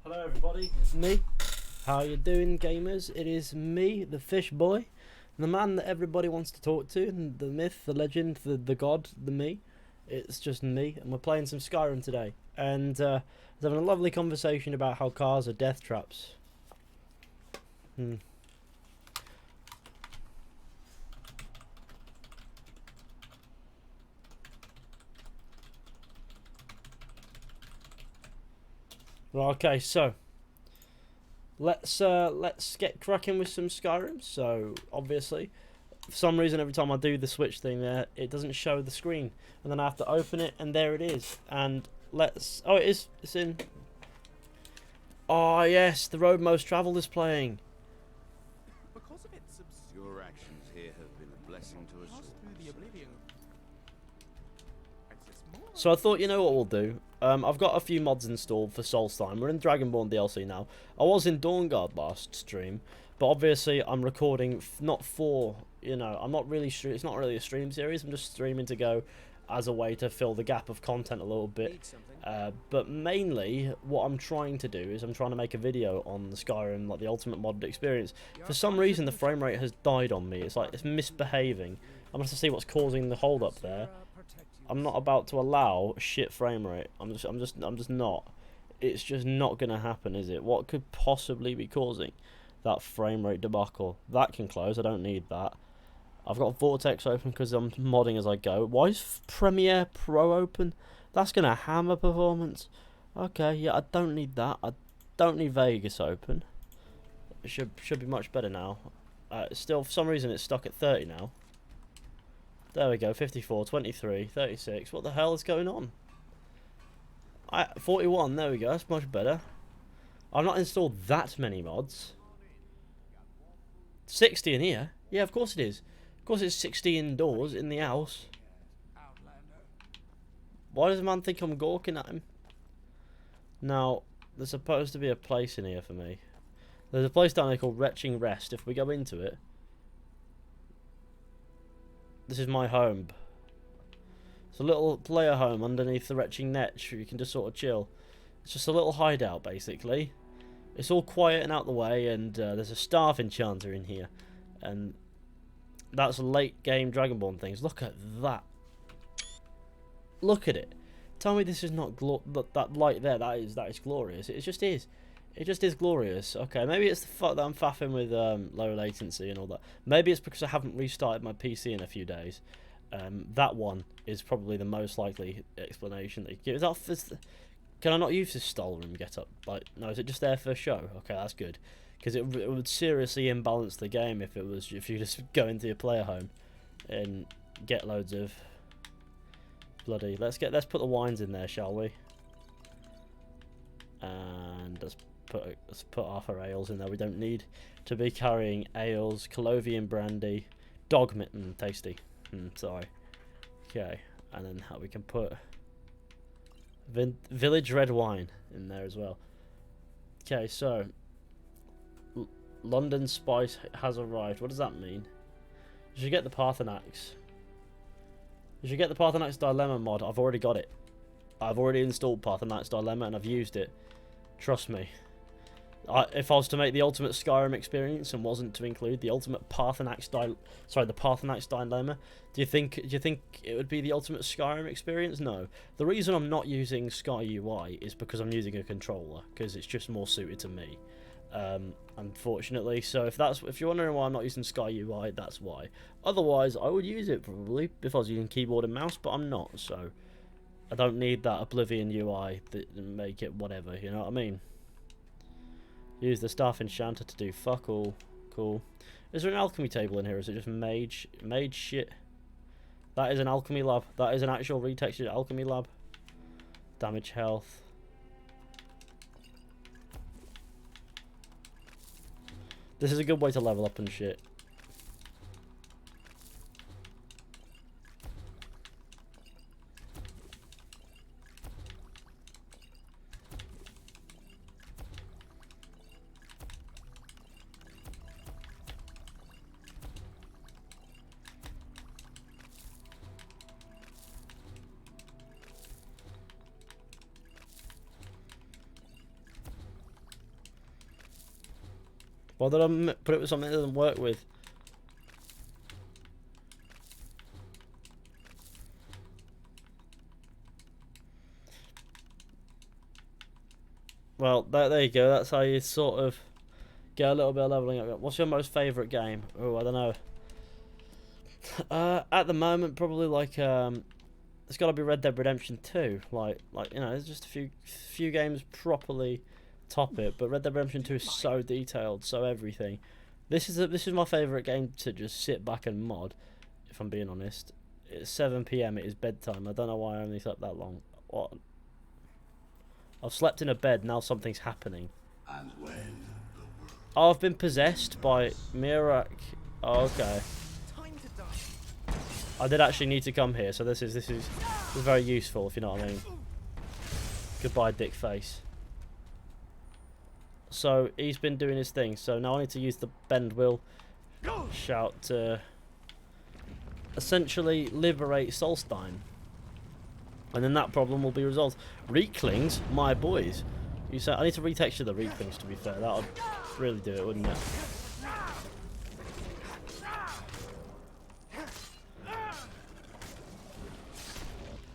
Hello everybody, it's me. How you doing, gamers? It is me, the fish boy, the man that everybody wants to talk to, the myth, the legend, the god, the me. It's just me, and we're playing some Skyrim today. And I was having a lovely conversation about how cars are death traps. Well, okay, so let's get cracking with some Skyrim. So obviously, for some reason, every time I do the switch thing there, it doesn't show the screen, and then I have to open it, and there it is. And oh, it is. It's in. Oh yes, the road most travelled is playing. Because of its your actions here have been a blessing to us all. Through the oblivion. So I thought, you know what we'll do? I've got a few mods installed for Solstheim. We're in Dragonborn DLC now. I was in Dawnguard last stream, but obviously I'm recording not for, I'm not really it's not really a stream series. I'm just streaming to go as a way to fill the gap of content a little bit. But mainly what I'm trying to do is I'm trying to make a video on the Skyrim, like the ultimate modded experience. For some reason the frame rate has died on me. It's like it's misbehaving. I'm going to see what's causing the hold up there. I'm not about to allow shit frame rate. I'm just not. It's just not gonna happen, is it? What could possibly be causing that frame rate debacle? That can close. I don't need that. I've got Vortex open because I'm modding as I go. Why is Premiere Pro open? That's gonna hammer performance. Okay, yeah, I don't need that. I don't need Vegas open. It should be much better now. Still, for some reason, it's stuck at 30 now. There we go, 54, 23, 36. What the hell is going on? 41, there we go, that's much better. I've not installed that many mods. 60 in here? Yeah, of course it is. Of course it's 60 indoors in the house. Why does the man think I'm gawking at him? Now, there's supposed to be a place in here for me. There's a place down there called Retching Rest. If we go into it, this is my home. It's a little player home underneath the retching net where you can just sort of chill. It's just a little hideout, basically. It's all quiet and out the way, and there's a staff enchanter in here. And that's late game Dragonborn things. Look at that. Look at it. Tell me this is not that light there. That is glorious. It just is. It just is glorious. Okay, maybe it's the fact that I'm faffing with low latency and all that. Maybe it's because I haven't restarted my PC in a few days. That one is probably the most likely explanation that you give. Can I not use this stall room get up? Like, no, is it just there for show? Okay, that's good. Because it would seriously imbalance the game if you just go into your player home and get loads of bloody. Let's put the wines in there, shall we? And let's put half our ales in there. We don't need to be carrying ales, Colovian brandy, dog mitten, tasty. Sorry. Okay, and then we can put village red wine in there as well. Okay, so London spice has arrived. What does that mean? You should get the Parthenax. You should get the Parthenax Dilemma mod. I've already got it. I've already installed Parthenax Dilemma and I've used it. Trust me. If I was to make the ultimate Skyrim experience and wasn't to include the ultimate Parthenax Dilemma, do you think it would be the ultimate Skyrim experience? No. The reason I'm not using Sky UI is because I'm using a controller, because it's just more suited to me. Unfortunately, so if you're wondering why I'm not using Sky UI, that's why. Otherwise, I would use it probably if I was using keyboard and mouse, but I'm not, so I don't need that Oblivion UI that make it whatever. You know what I mean? Use the staff enchanter to do fuck all. Cool. Is there an alchemy table in here? Or is it just mage shit? That is an alchemy lab. That is an actual retextured alchemy lab. Damage health. This is a good way to level up and shit. Why did I put it with something it doesn't work with? Well, there you go. That's how you sort of get a little bit of leveling up. What's your most favourite game? Oh, I don't know. At the moment, probably like it's got to be Red Dead Redemption 2. Like you know, there's just a few games properly top it, but Red Dead Redemption 2 is so detailed, so everything. This is my favourite game to just sit back and mod. If I'm being honest, it's 7 p.m. It is bedtime. I don't know why I only slept that long. What? I've slept in a bed. Now something's happening. And when Oh, I've been possessed by Mirak. Oh, okay. I did actually need to come here, so this is very useful, if you know what I mean. Goodbye, dick face. So he's been doing his thing. So now I need to use the bend wheel shout to essentially liberate Solstheim, and then that problem will be resolved. Reeklings, my boys. You said I need to retexture the Reeklings. To be fair, that would really do it, wouldn't it?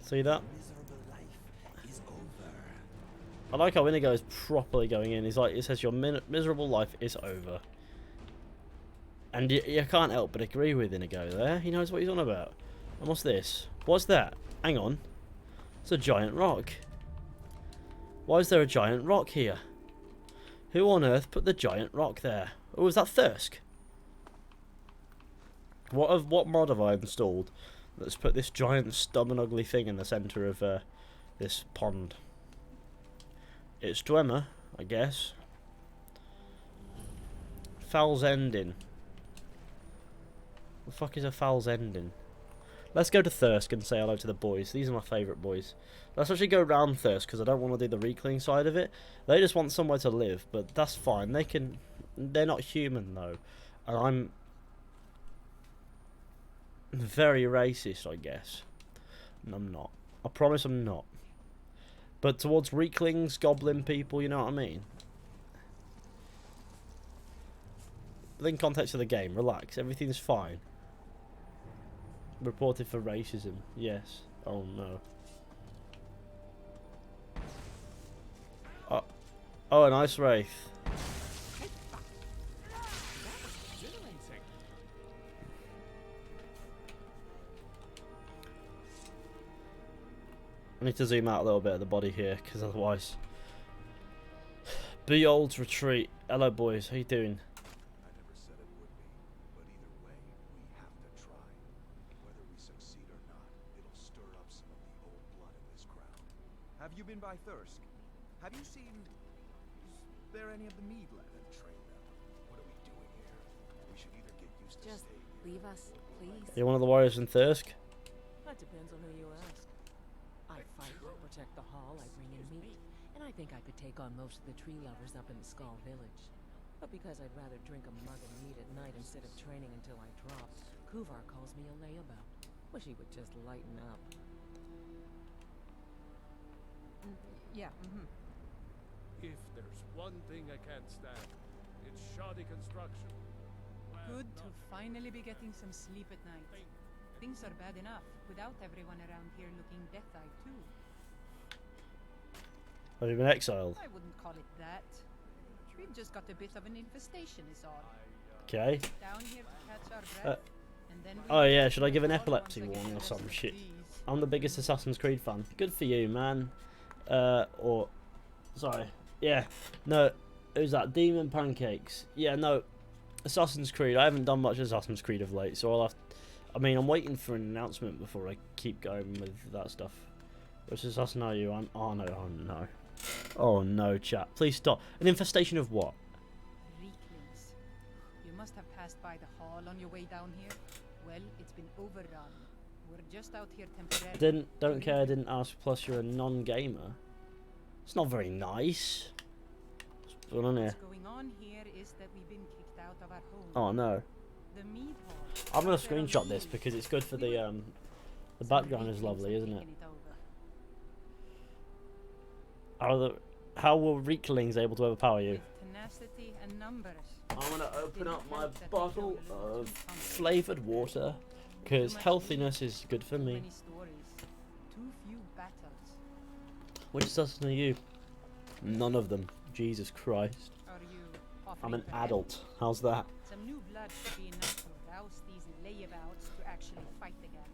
See that? I like how Inigo is properly going in. He's like, it says your miserable life is over. And you can't help but agree with Inigo there. He knows what he's on about. And what's this? What's that? Hang on. It's a giant rock. Why is there a giant rock here? Who on earth put the giant rock there? Oh, is that Thirsk? What mod have I installed that's put this giant stubborn ugly thing in the centre of this pond? It's Dwemer, I guess. Foul's Ending. The fuck is a Foul's Ending? Let's go to Thirsk and say hello to the boys. These are my favourite boys. Let's actually go round Thirsk because I don't want to do the Reekling side of it. They just want somewhere to live, but that's fine. They're not human though, and I'm very racist, I guess. And I'm not. I promise I'm not. But towards Reeklings, goblin people, you know what I mean? Within context of the game, relax. Everything's fine. Reported for racism. Yes. Oh no. Oh, an ice wraith. I need to zoom out a little bit of the body here, because otherwise... Beyold's retreat. Hello boys, how you doing? I never said it would be, but either way, we have to try. Whether we succeed or not, it'll stir up some of the old blood in this crowd. Have you been by Thirsk? Have you seen... Is there any of the Mead left? Then train them. What are we doing here? We should either get used to Just staying here. leave us, please. You're one of the warriors in Thirsk? That depends on who you ask. I fight to protect the hall I bring in meat, and I think I could take on most of the tree lovers up in the Skull Village. But because I'd rather drink a mug of mead at night instead of training until I drop, Kuvar calls me a layabout. Wish he would just lighten up. Yeah, If there's one thing I can't stand, it's shoddy construction. Good to finally be getting some sleep at night. Things are bad enough without everyone around here looking death-eyed too. Have you been exiled? I wouldn't call it that. We've just got a bit of an infestation is all. Okay. Down here to catch our breath, and then Oh we yeah, should I give an all epilepsy once again warning or rest some in shit? peace. I'm the biggest Assassin's Creed fan. Good for you, man. Sorry. Yeah. No. Who's that? Demon Pancakes. Yeah, no. Assassin's Creed. I haven't done much Assassin's Creed of late, so I'll have... I mean, I'm waiting for an announcement before I keep going with that stuff. Which Assassin are you? Oh no, oh no. Oh no, chat. Please stop. An infestation of what? Reeklings. You must have passed by the hall on your way down here. Well, it's been overrun. We're just out here temporarily. Don't care, didn't ask, plus you're a non-gamer. It's not very nice. What's going on here? What's going on here is that we've been kicked out of our home. Oh no. The Mead Hall. I'm gonna Right there on screenshot the this hill. because it's good for the Some background is Reeklings lovely, have isn't it? taken over. How will Reeklings able to overpower you? With tenacity and numbers. I'm gonna open up my bottle of flavoured water, because healthiness is good for Too me. many stories, too few battles. Which assassin are you? None of them. Jesus Christ. Are you I'm offering an for help? adult. How's that? Some new blood should be enough to rouse these layabouts to actually fight again.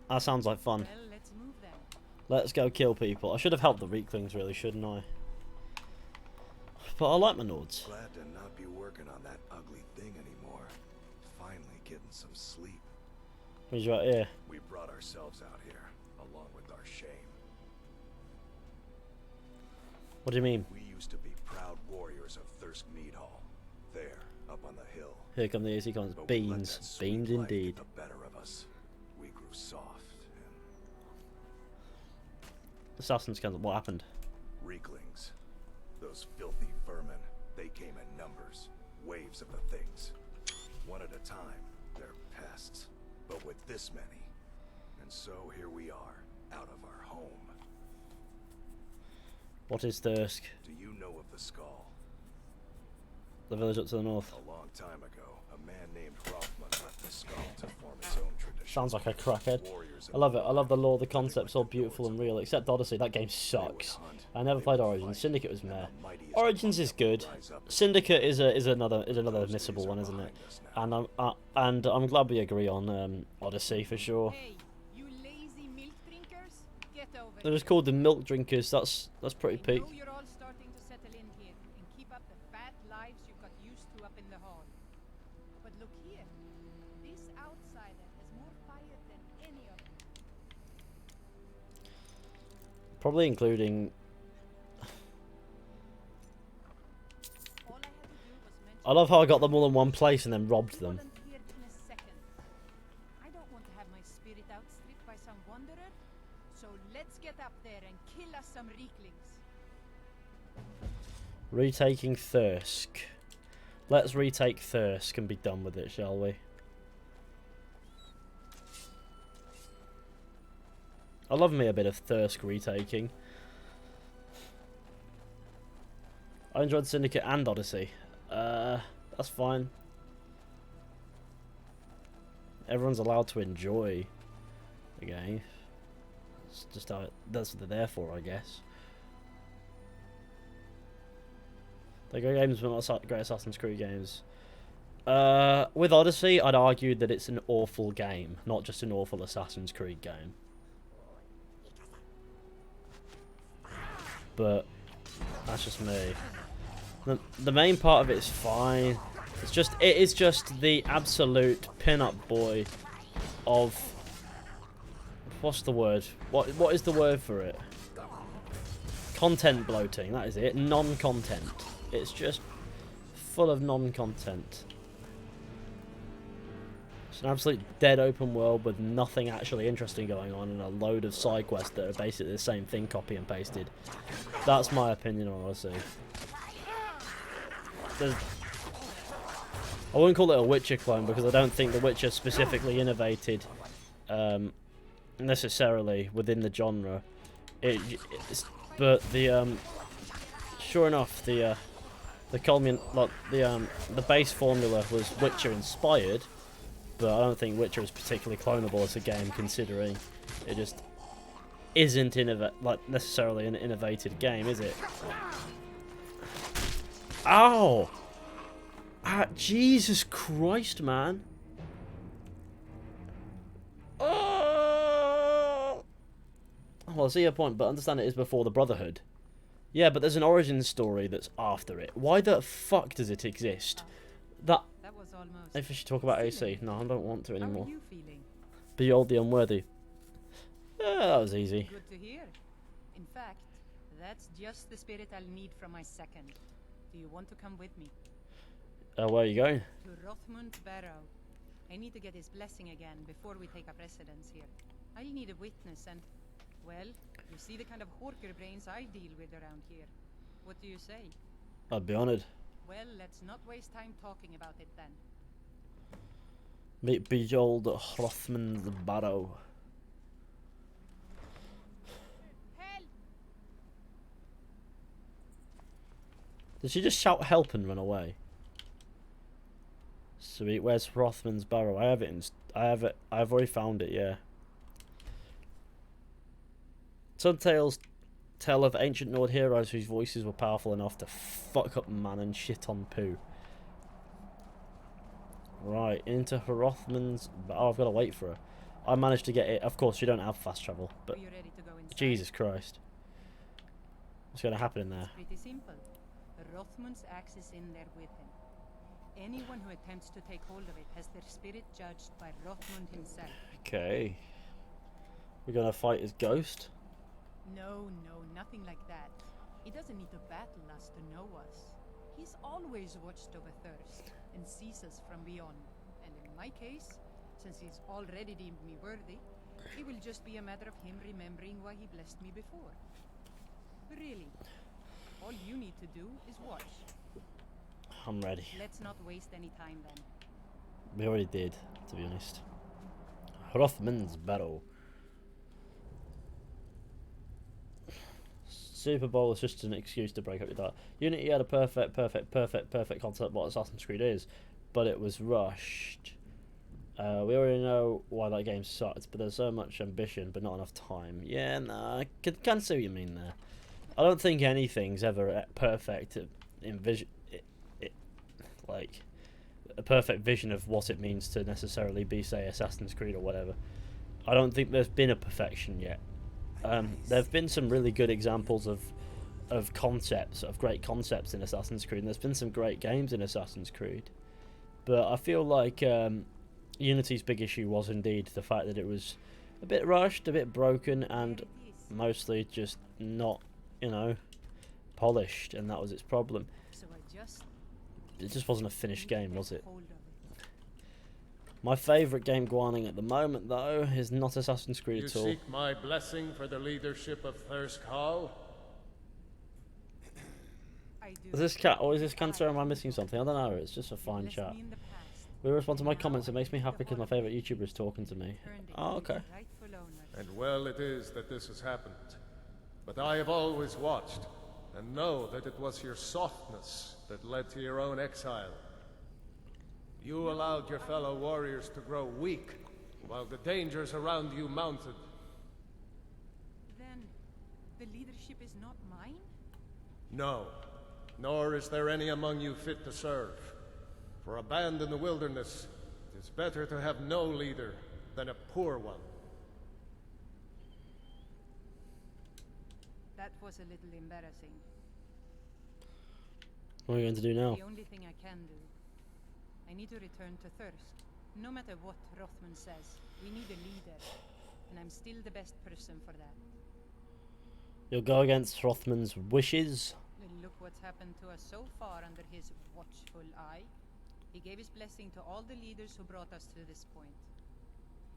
That sounds like fun. Well, let's move then. Let's go kill people. I should have helped the Reeklings, really, shouldn't I? But I like my Nords. Glad to not be working on that ugly thing anymore. Finally getting some sleep. He's right here. We brought ourselves out here, along with our shame. What do you mean? We used to be proud warriors of Thirsk Mead Hall. There, up on the hill. Here come the easy cons. But we let that Beans. sweet Beans life indeed. get the better of us. We grew soft and Assassin's Council. What happened? Reeklings. Those filthy vermin. They came in numbers. Waves of the things. One at a time. They're pests. But with this many. And so here we are, out of our home. What is Thirsk? Do you know of the Skull? The village up to the north. A long time ago, a man named Hrothmund left the Skull to form his own tradition. Sounds like a crackhead. Warriors of I love it. I love the lore, the concept's all beautiful and real. Except Odyssey, that game sucks. I never played Origins. Syndicate was meh. Origins is good. Syndicate is another missable one, isn't it? And I'm glad we agree on Odyssey for sure. Hey, you lazy milk drinkers, get over It was called the Milk Drinkers. That's pretty I peak. know you're all starting to settle in here and keep up the fat lives you got used to up in the hall. But look here, this outsider has more fire than any of them. Probably including. All I had to do was mention I love how I got them all in one place and then robbed them. volunteered in a second. I don't want to have my spirit outstripped by some wanderer, so let's get up there and kill us some Reeklings. Retaking Thirsk. Let's retake Thirsk and be done with it, shall we? I love me a bit of Thirsk retaking. I enjoyed Syndicate and Odyssey. That's fine. Everyone's allowed to enjoy the game. It's just how that's what they're there for, I guess. They're great games, but not great Assassin's Creed games. With Odyssey, I'd argue that it's an awful game, not just an awful Assassin's Creed game. But that's just me. The main part of it is fine. It is just the absolute pin-up boy of what's the word? What is the word for it? Content bloating. That is it. Non-content. It's just full of non-content. It's an absolute dead open world with nothing actually interesting going on and a load of side quests that are basically the same thing copy and pasted. That's my opinion on Odyssey. I wouldn't call it a Witcher clone because I don't think The Witcher specifically innovated necessarily within the genre. But sure enough, the base formula was Witcher inspired, but I don't think Witcher is particularly clonable as a game, considering it just isn't necessarily an innovated game, is it? Ow! Jesus Christ, man! Oh! Well, I see your point, but understand it is before the Brotherhood. Yeah, but there's an origin story that's after it. Why the fuck does it exist? That was almost. If we should talk about AC. No, I don't want to anymore. How are you feeling? Behold the unworthy. Yeah, that was easy. Good to hear. In fact, that's just the spirit I'll need from my second. Do you want to come with me? Where are you going? To Hrothmund Barrow. I need to get his blessing again before we take up residence here. I'll need a witness and, well, you see the kind of horker brains I deal with around here. What do you say? I'd be honoured. Well, let's not waste time talking about it then. Meet behold Hrothmund Barrow. Help! Did she just shout help and run away? Sweet. Where's Hrothmund's Barrow? I have it in... I've already found it, yeah. Some tales tell of ancient Nord heroes whose voices were powerful enough to fuck up man and shit on poo. Right, into Hrothmund's... Oh, I've got to wait for her. I managed to get it. Of course, you don't have fast travel, but... Are you ready to go inside? Jesus Christ. What's going to happen in there? It's pretty simple. Hrothmund's axe is in there with him. Anyone who attempts to take hold of it has their spirit judged by Hrothmund himself. Okay. We're going to fight his ghost? No, nothing like that. He doesn't need to battle us to know us. He's always watched over Thirsk and sees us from beyond. And in my case, since he's already deemed me worthy, it will just be a matter of him remembering why he blessed me before. Really, all you need to do is watch. I'm ready. Let's not waste any time then. We already did, to be honest. Hrothmund's Barrow. Super Bowl is just an excuse to break up your diet. Unity had a perfect concept what Assassin's Creed is, but it was rushed. We already know why that game sucked, but there's so much ambition, but not enough time. Yeah, nah, I can see what you mean there. I don't think anything's ever perfect in vision. Like a perfect vision of what it means to necessarily be, say, Assassin's Creed or whatever. I don't think there's been a perfection yet. There have been some really good examples of concepts, of great concepts in Assassin's Creed, and there's been some great games in Assassin's Creed. But I feel like Unity's big issue was indeed the fact that it was a bit rushed, a bit broken, and mostly just not, you know, polished, and that was its problem. So It just wasn't a finished game, was it? hold of it. My favourite game guaning at the moment, though, is not Assassin's Creed You at all. seek my blessing for the leadership of Thirsk Hall? I do. Is this cat, or is this cancer, or am I missing something? I don't know, it's just a fine Blessed chat. me in the past. We respond to my comments, it makes me happy because my favourite YouTuber is talking to me. Turned it Oh, into okay. its rightful owner. And well it is that this has happened. But I have always watched, and know that it was your softness that led to your own exile. You allowed your fellow warriors to grow weak, while the dangers around you mounted. Then, the leadership is not mine? No, nor is there any among you fit to serve. For a band in the wilderness, it is better to have no leader than a poor one. That was a little embarrassing. What are we going to do now? The only thing I can do. I need to return to Thirsk. No matter what Hrothmund says, we need a leader. And I'm still the best person for that. You'll go against Hrothmund's wishes? And look what's happened to us so far under his watchful eye. He gave his blessing to all the leaders who brought us to this point.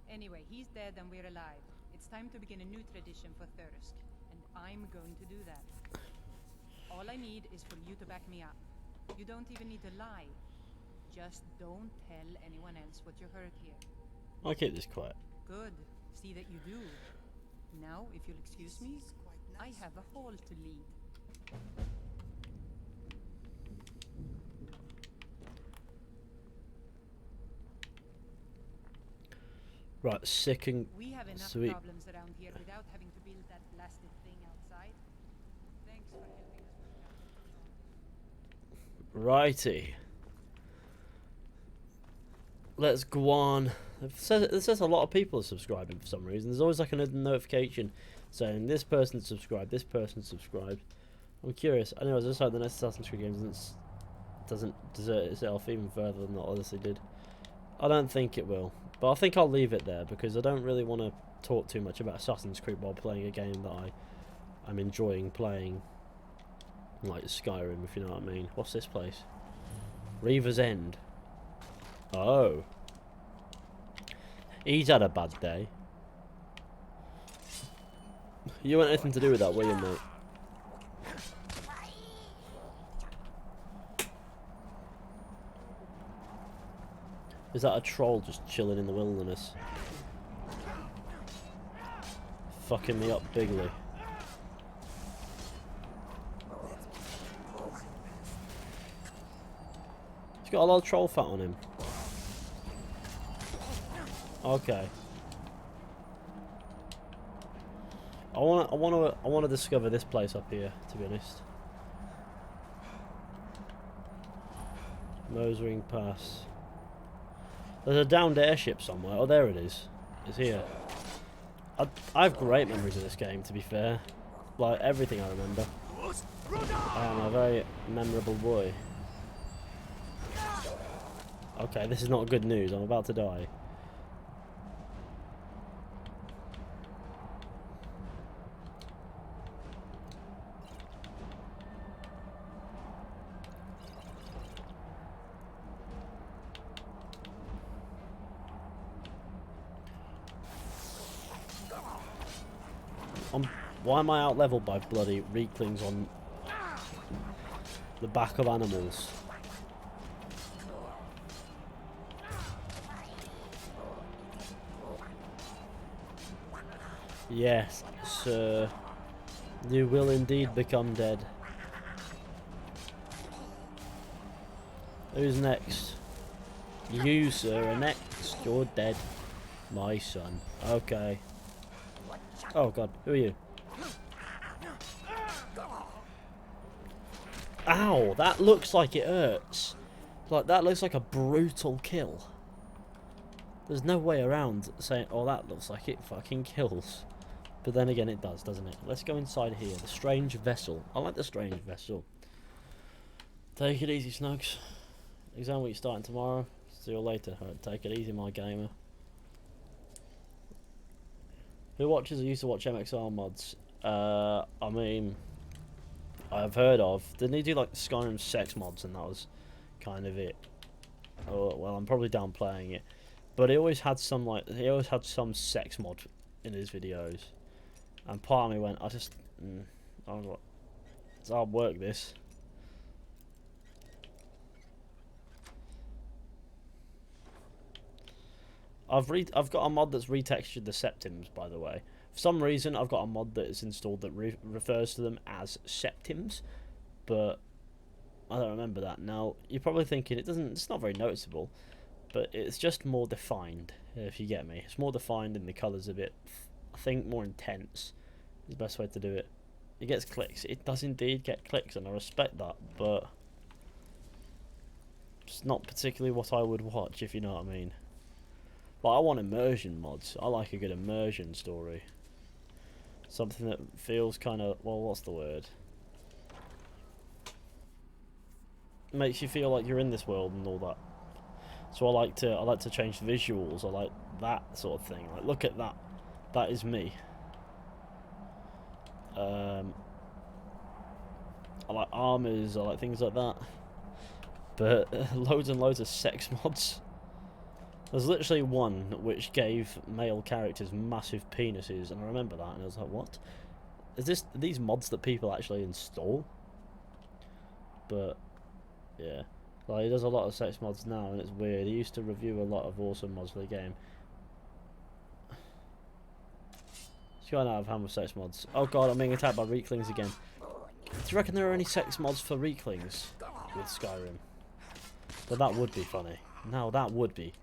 Anyway, he's dead and we're alive. It's time to begin a new tradition for Thirsk. And I'm going to do that. All I need is for you to back me up. You don't even need to lie. Just don't tell anyone else what you heard here. I'll keep this quiet. Good. See that you do. Now, if you'll excuse me, I have a hall to lead. Right, sick and We have enough sweet. problems around here without having to build that blasted thing outside. Thanks for helping us with that. Righty. Let's go on. It says a lot of people are subscribing for some reason. There's always like a notification saying this person subscribed, this person subscribed. I'm curious. Anyways, I just hope the next Assassin's Creed game doesn't desert itself even further than it honestly did. I don't think it will, but I think I'll leave it there because I don't really want to talk too much about Assassin's Creed while playing a game that I'm enjoying playing, like Skyrim, if you know what I mean. What's this place? Reaver's End. Oh. He's had a bad day. You want anything to do with that, will you, mate? Is that a troll just chilling in the wilderness? Fucking me up bigly. He's got a lot of troll fat on him. Okay. I wanna discover this place up here, to be honest. Mosering Pass. There's a downed airship somewhere. Oh, there it is. It's here. I have great memories of this game, to be fair. Like, everything I remember. I am a very memorable boy. Okay, this is not good news. I'm about to die. Why am I out leveled by bloody Reeklings on the back of animals? Yes, sir. You will indeed become dead. Who's next? You, sir, are next. You're dead. My son. Okay. Oh god, who are you? Ow, that looks like it hurts. Like, that looks like a brutal kill. There's no way around saying, oh, that looks like it fucking kills. But then again, it does, doesn't it? Let's go inside here. The strange vessel. I like the strange vessel. Take it easy, Snugs. Exam week starting tomorrow. See you later. Alright, take it easy, my gamer. Who watches or used to watch MXR mods? I mean, I've heard of. Didn't he do like Skyrim sex mods, and that was kind of it? Oh well, I'm probably downplaying it, but he always had some sex mod in his videos, and part of me went, I was like, it's hard work this. I've got a mod that's retextured the septims, by the way. For some reason, I've got a mod that is installed that refers to them as septims, but I don't remember that. Now, you're probably thinking it's not very noticeable, but it's just more defined, if you get me. It's more defined and the colours a bit, I think, more intense is the best way to do it. It gets clicks. It does indeed get clicks, and I respect that, but it's not particularly what I would watch, if you know what I mean. Like, I want immersion mods. I like a good immersion story. Something that feels kind of, well, what's the word? Makes you feel like you're in this world and all that. So I like to change the visuals. I like that sort of thing. Like, look at that. That is me. I like armors. I like things like that. But loads and loads of sex mods. There's literally one which gave male characters massive penises, and I remember that, and I was like, what? Are these mods that people actually install? But, yeah. Like, he does a lot of sex mods now, and it's weird. He used to review a lot of awesome mods for the game. He's going out of hand with sex mods. Oh god, I'm being attacked by Reeklings again. Do you reckon there are any sex mods for Reeklings with Skyrim? But that would be funny. No, that would be.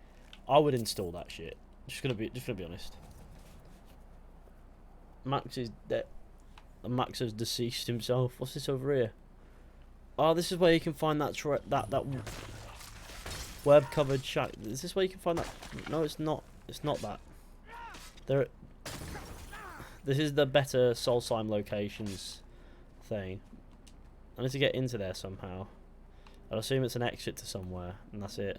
I would install that shit. Just gonna be honest. Max is dead. Max has deceased himself. What's this over here? Oh, this is where you can find that web covered shack. Is this where you can find that? No, it's not. It's not that. This is the better Solstheim locations thing. I need to get into there somehow. I assume it's an exit to somewhere, and that's it.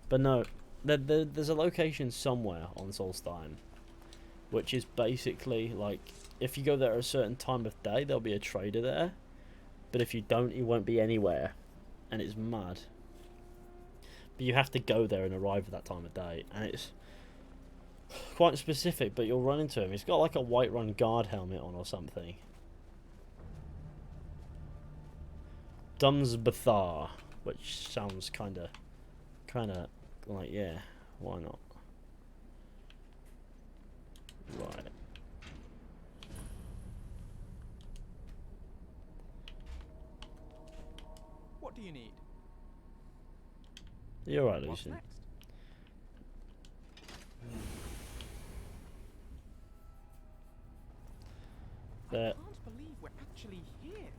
But no, there's a location somewhere on Solstheim, which is basically like, if you go there at a certain time of day, there'll be a trader there, but if you don't, he won't be anywhere, and it's mad. But you have to go there and arrive at that time of day, and it's quite specific, but you'll run into him. He's got like a Whiterun guard helmet on or something. Dumzbthar, which sounds kind of like, yeah, why not? Right. What do you need? You're right, What's Lucian. next? I There. can't believe we're actually here.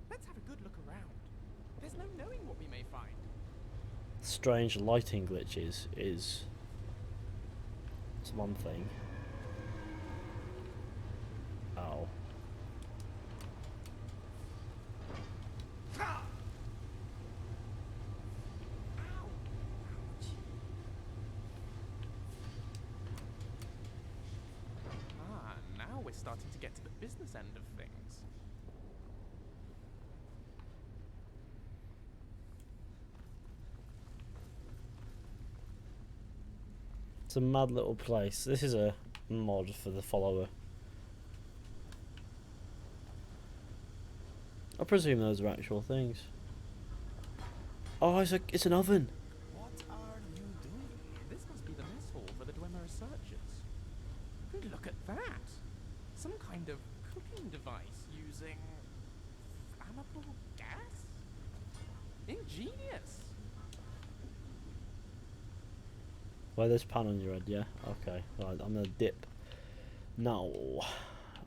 Let's have a good look around. There's no knowing what we may find. Strange lighting glitches is one thing. Ow. Ah, now we're starting to get to the business end of things. It's a mad little place. This is a mod for the follower. I presume those are actual things. Oh, it's an oven. What are you doing? This must be the mess hall for the Dwemer researchers. Look at that! Some kind of cooking device using flammable gas? Ingenious! Wear this pan on your head, yeah? Okay, right, I'm gonna dip. Now,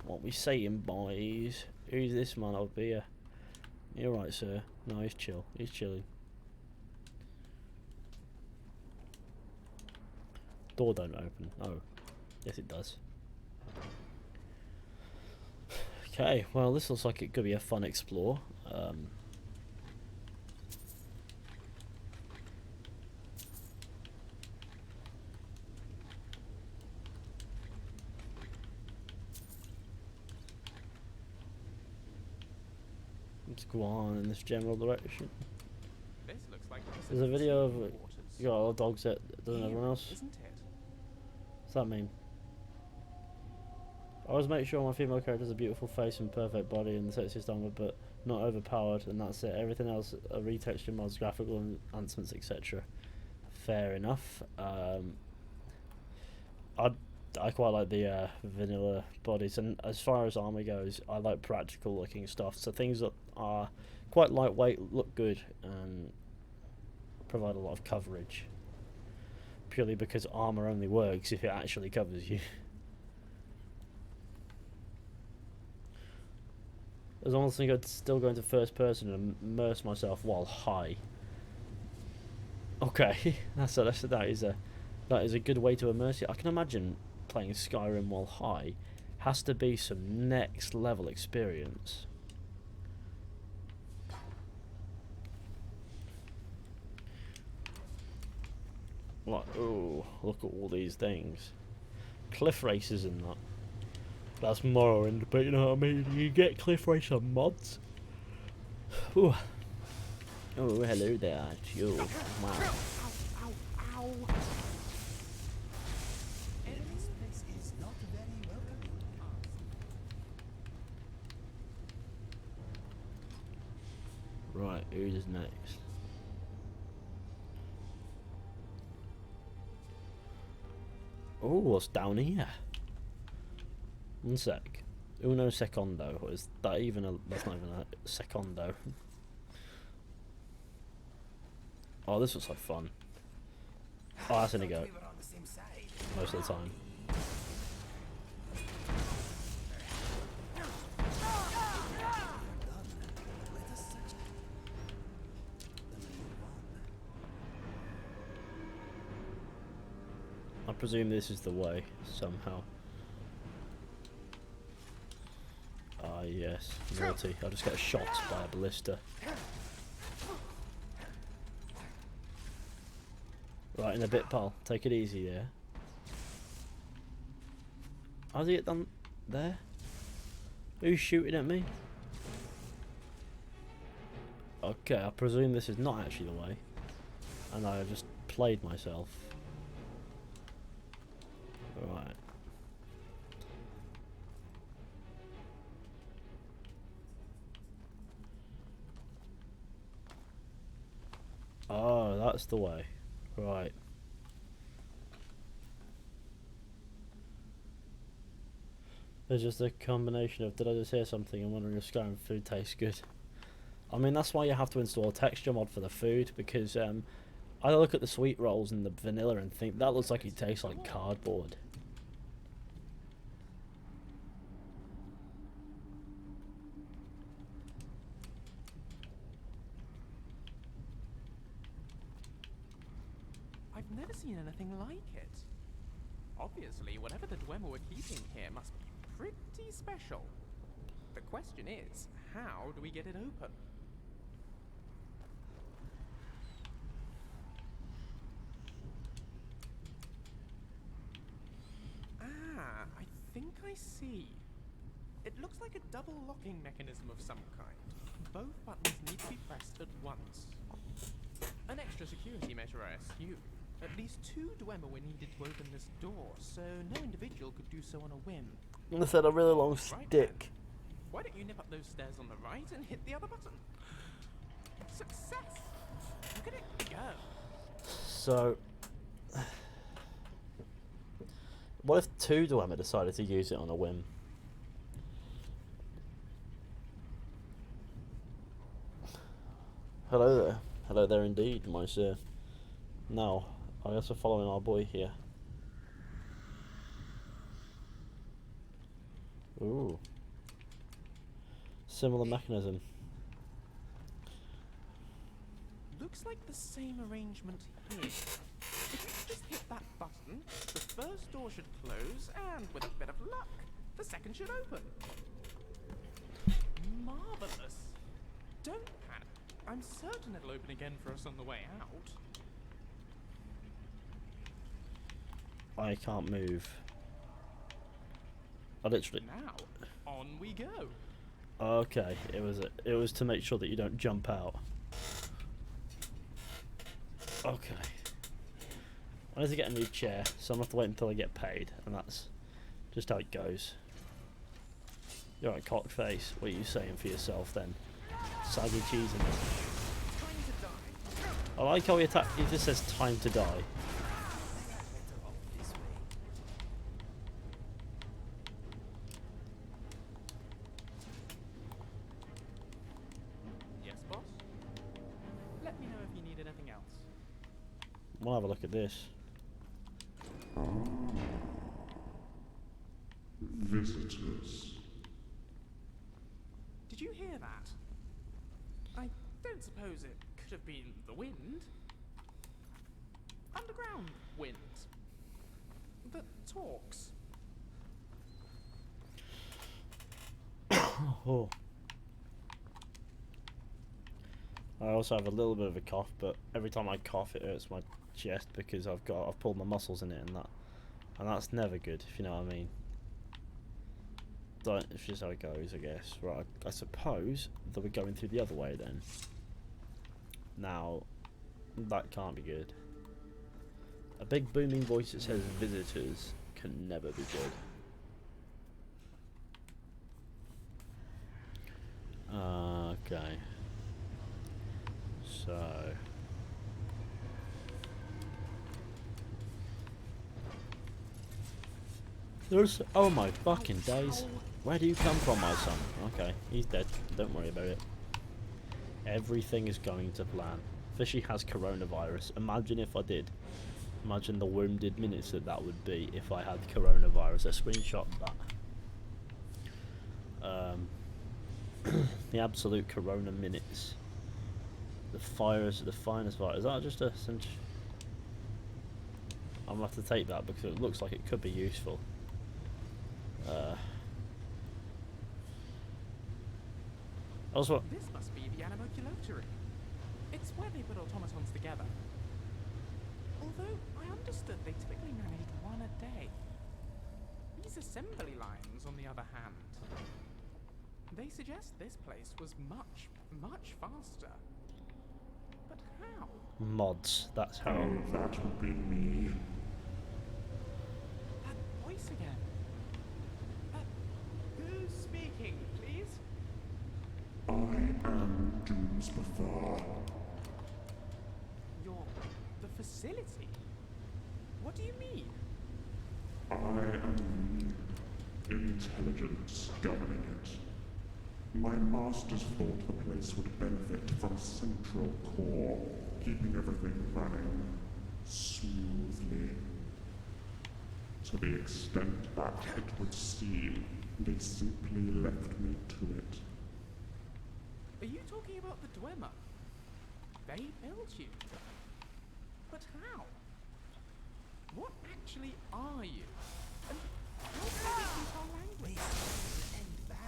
what we saying, boys? Who's this man over here? You're right, sir. No, he's chill. He's chilling. Door don't open. Oh. Yes, it does. Okay, well, this looks like it could be a fun explore. Let's go on in this general direction. This looks like There's a video of waters. you got a lot of dogs that doesn't everyone else. Isn't it? What's that mean? I always make sure my female character has a beautiful face and perfect body and the sexiest armor, but not overpowered, and that's it. Everything else are retexture mods, graphical enhancements, etc. Fair enough. I quite like the vanilla bodies, and as far as armor goes, I like practical looking stuff. So things that are quite lightweight, look good, and provide a lot of coverage. Purely because armor only works if it actually covers you. As long as I could still go into first person and immerse myself while high. Okay, that is a good way to immerse it. I can imagine playing Skyrim while high has to be some next level experience. Like, oh, look at all these things. Cliff races and that. That's Morrowind, but you know what I mean? You get cliff racer mods. Ooh. Oh, hello there, you. Wow. Right, who's next? Oh, what's down here? One sec. Uno secondo. Is that even a... That's not even a secondo. Oh, this looks like fun. Oh, that's gonna go. Most of the time. I presume this is the way, somehow. Ah, yes. Naughty. I just got shot by a ballista. Right, in a bit, pal. Take it easy there. How's he get done there? Who's shooting at me? Okay, I presume this is not actually the way. And I just played myself. Right. Oh, that's the way. Right. There's just a combination of, did I just hear something? I'm wondering if Skyrim food tastes good. I mean, that's why you have to install a texture mod for the food, because I look at the sweet rolls and the vanilla and think that looks like it tastes like cardboard. I've never seen anything like it. Obviously, whatever the Dwemer were keeping here must be pretty special. The question is, how do we get it open? Ah, I think I see. It looks like a double locking mechanism of some kind. Both buttons need to be pressed at once. An extra security measure, I assume. At least 2 Dwemer were needed to open this door, so no individual could do so on a whim. I said a really long Right stick. then. Why don't you nip up those stairs on the right and hit the other button? Success! Look at it go! So, what if 2 Dwemer decided to use it on a whim? Hello there. Hello there indeed, my sir. Now, I guess we're following our boy here. Ooh. Similar mechanism. Looks like the same arrangement here. If you just hit that button, the first door should close, and with a bit of luck, the second should open. Marvelous! Don't panic. I'm certain it'll open again for us on the way out. I can't move. I literally. Now, on we go. Okay, it was to make sure that you don't jump out. Okay. I need to get a new chair, so I'm gonna have to wait until I get paid, and that's just how it goes. You're right, cockface. What are you saying for yourself then? Saggy cheese in it. I like how he just says time to die. Yes, boss? Let me know if you need anything else. We'll have a look at this. Visitors. Did you hear that? I don't suppose it could have been the wind? Underground wind. That talks. Oh. I also have a little bit of a cough, but every time I cough it hurts my chest because I've pulled my muscles in it and that's never good, if you know what I mean. It's just how it goes, I guess. Right, I suppose that we're going through the other way then. Now, that can't be good. A big booming voice that says visitors can never be good. Okay. So... There's... Oh my fucking days. Where do you come from, my son? Okay, he's dead. Don't worry about it. Everything is going to plan. Fishy has coronavirus. Imagine if I did. Imagine the wounded minutes that would be if I had coronavirus. I screenshot that. The absolute corona minutes. The finest virus. Is that just a... I'm going to have to take that because it looks like it could be useful. Also, This must be the Animoculatory. It's where they put automatons together. Although, I understood they typically managed one a day. These assembly lines, on the other hand, they suggest this place was much, much faster. But how? mods, that's how. That would be me. That voice again. Who's speaking, please? I am Dumzbthar. You're the facility? What do you mean? I am the intelligence governing it. My masters thought the place would benefit from a central core, keeping everything running smoothly. To the extent that it would seem, they simply left me to it. Are you talking about the Dwemer? They built you. But how? What actually are you? And how do you speak our language?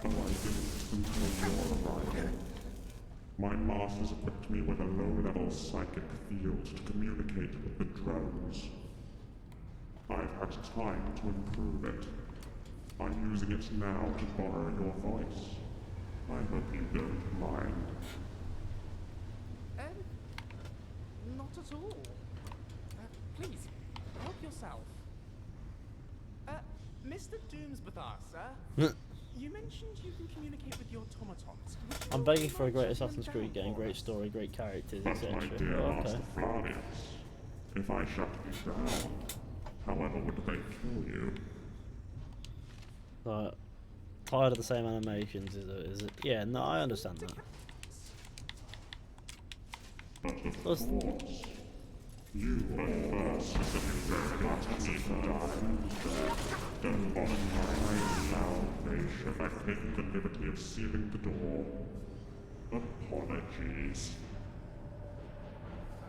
Oh, I didn't until your arrival. My masters equipped me with a low-level psychic field to communicate with the drones. I've had time to improve it. I'm using it now to borrow your voice. I hope you don't mind. Not at all. Please, help yourself. Mr. Dumzbthar, sir. You mentioned you can communicate with your automatons. I'm begging for a great Assassin's Creed game, great story, great characters, But etc. my dear Oh, Master Flavius, if I shut you down, however would they kill you? Like, tired of the same animations, is it? Yeah, no, I understand that. But of Plus- course, you at first said you very much need to die. Then on my salvation, I've taken the liberty of sealing the door. Apologies. I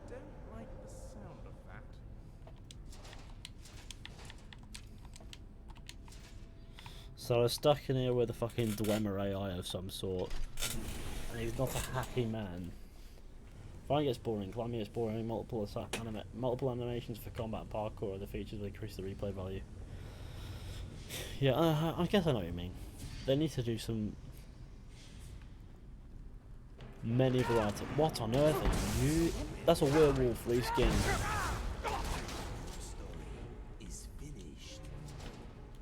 don't like the sound of that. So we're stuck in here with a fucking Dwemer AI of some sort. And he's not a happy man. Flying gets boring, climbing gets boring, multiple animations for combat parkour are the features that increase the replay value. Yeah, I guess I know what you mean. They need to do some many variety. What on earth are you? That's a werewolf reskin.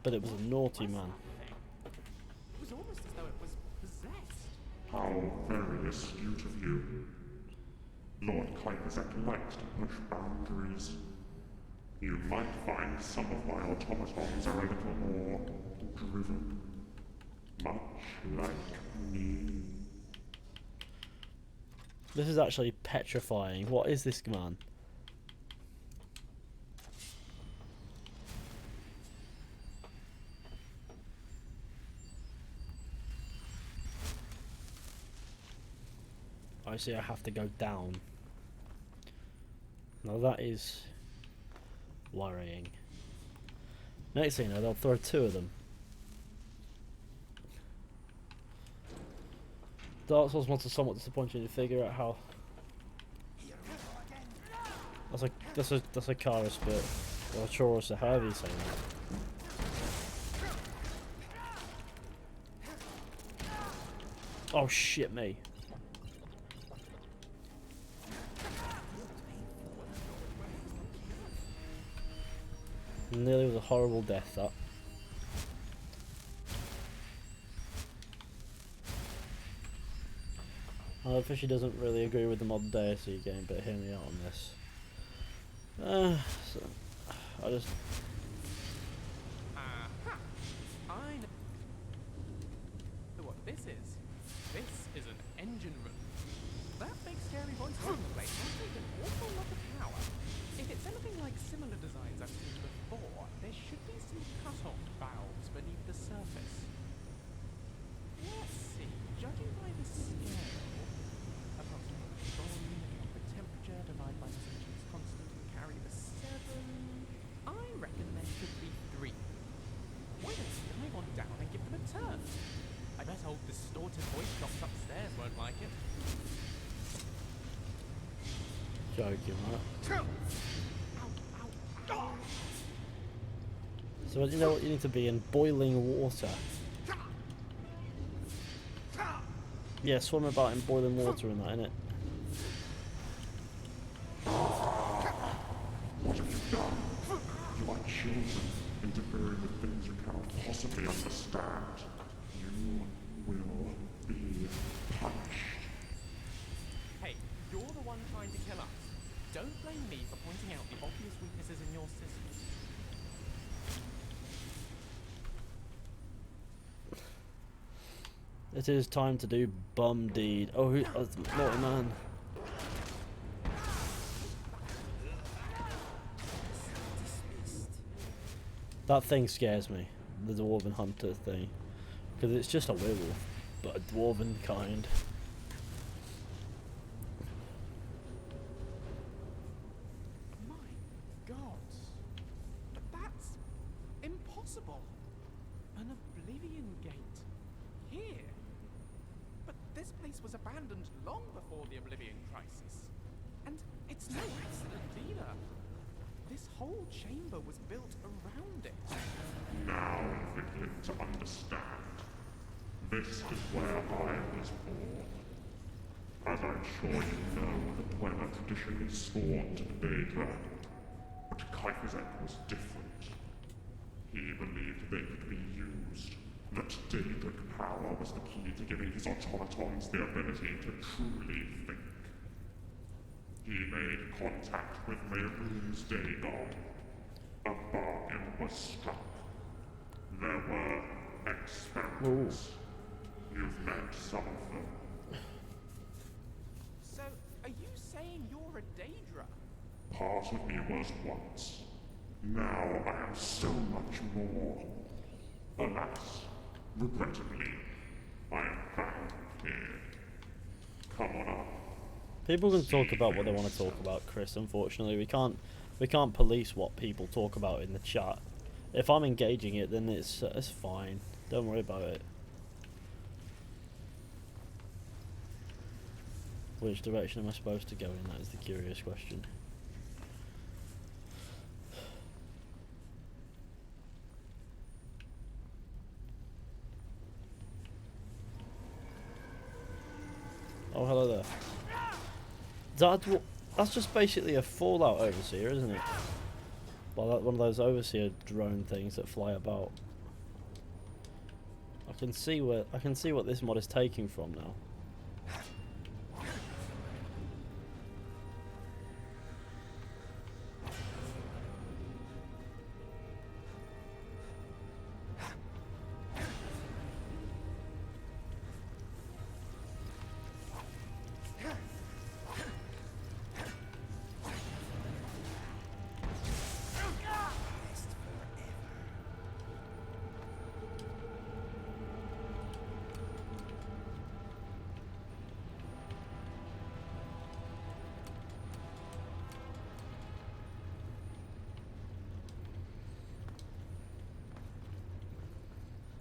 But it was a naughty man. It was almost as though it was possessed. How very astute of you. Lord Kuiperzek likes to push boundaries. You might find some of my automatons are a little more driven. Much like me. This is actually petrifying. What is this man? I see I have to go down. Now that is worrying. Next thing you know, they'll throw two of them. Dark Souls mods are somewhat disappointing to figure out how. That's a Karis bit, or a Chorus, or however you say that. Oh shit me. Nearly was a horrible death, that. Fishy doesn't really agree with the modern deity game, but hear me out on this. So, I just... Aha! I know what this is. This is an engine room. That big scary voice on the place must take an awful lot of power. If it's anything like similar designs I've seen before, there should be some cut-off valves beneath the surface. Let's see, judging by the scale, approximately the temperature divided by the Celsius constant and carry the 7. I reckon there should be 3. Why don't you dive on down and give them a turn? I bet old distorted voice box upstairs won't like it. joking, right? So you know what, you need to be in boiling water. Yeah, swim about in boiling water and that, innit? What have you done? You are children, interfering with things you cannot possibly understand. You will be punished. Hey, you're the one trying to kill us. Don't blame me for pointing out the obvious weaknesses in your system. It is time to do bum deed. Oh, it's naughty man. That thing scares me, the dwarven hunter thing, because it's just a werewolf, but a dwarven kind. My God, but that's impossible. An oblivion gate here. But this place was abandoned long before the Oblivion Crisis, and it's no accident either. This whole chamber was built around it. Now I begin to understand. This is where I was born. As I'm sure you know, the Dwemer traditionally scorned the Daedra, but Kaifazek was different. He believed they could be used, that Daedric power was the key to giving his automatons the ability to truly think. He made contact with Mehrunes Dagon. A bargain was struck. There were experiments. You've met some of them. So, are you saying you're a Daedra? Part of me was once. Now I am so much more. Alas, regrettably, I am bound here. Come on up. People can talk about what they want to talk about, Chris. Unfortunately, we can't police what people talk about in the chat. If I'm engaging it, then it's fine. Don't worry about it. Which direction am I supposed to go in? That is the curious question. Oh, hello there. That's just basically a Fallout Overseer, isn't it? Well, that one of those Overseer drone things that fly about. I can see what this mod is taking from now.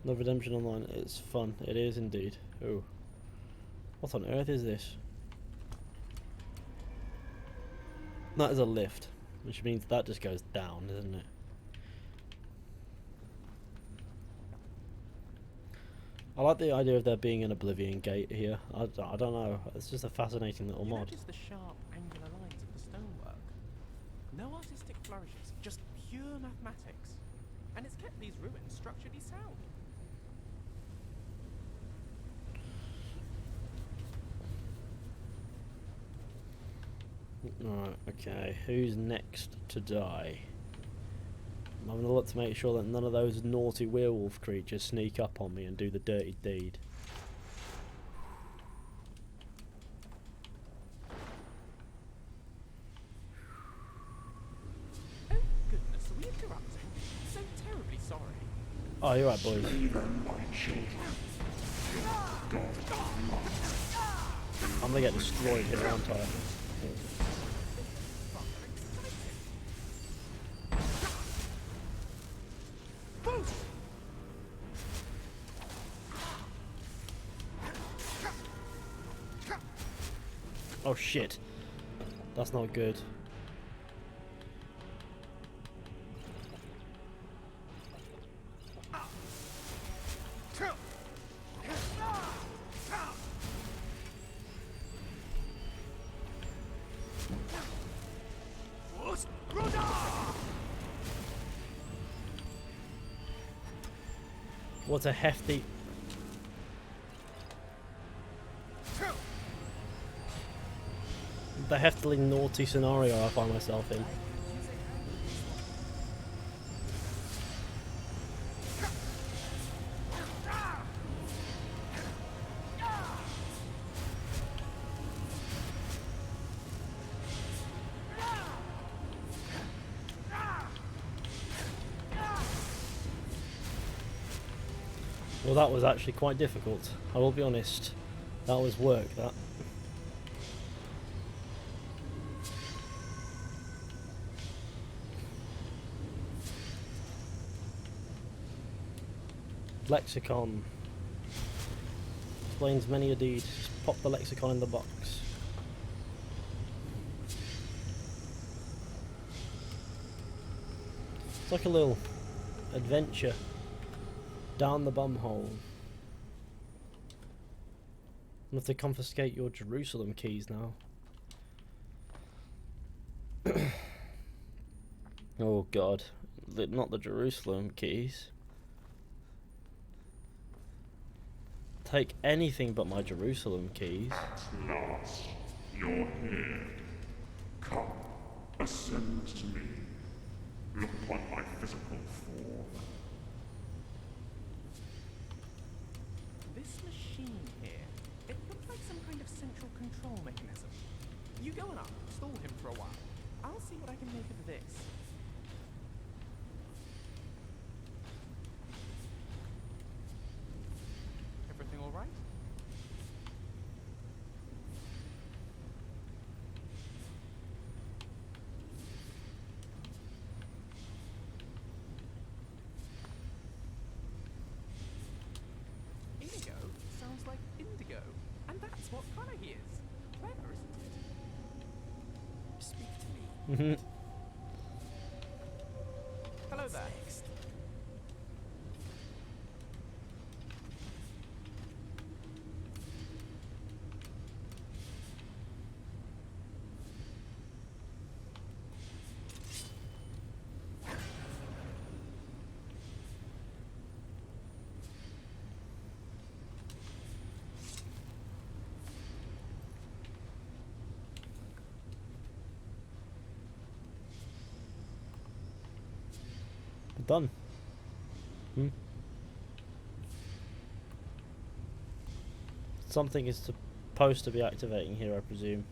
No Redemption Online, it's fun. It is indeed. Oh. What on earth is this? That is a lift, which means that just goes down, isn't it? I like the idea of there being an Oblivion gate here. I don't know. It's just a fascinating little mod. Notice the sharp, angular lines of the stonework. No artistic flourishes, just pure mathematics. And it's kept these ruins structurally sound. Alright, okay. Who's next to die? I'm having a look to make sure that none of those naughty werewolf creatures sneak up on me and do the dirty deed. Oh goodness, are we interrupting? So terribly sorry. Oh, you're right, boys. I'm gonna get destroyed here, aren't I? Oh shit. That's not good. What a hefty... The heftily naughty scenario I find myself in. Well, that was actually quite difficult. I will be honest. That was work, that. Lexicon. Explains many a deed. Just pop the lexicon in the box. It's like a little adventure down the bumhole. I'll have to confiscate your Jerusalem keys now. Oh god, not the Jerusalem keys. Take anything but my Jerusalem keys. At last, you're here. Come, ascend to me. Look upon my physical form. This machine here, it looks like some kind of central control mechanism. You go up, stall him for a while. I'll see what I can make of this. Everything all right? Indigo sounds like indigo, and that's what colour he is. Clever, isn't it? Speak to me. Hello there. Done. Something is supposed to be activating here, I presume.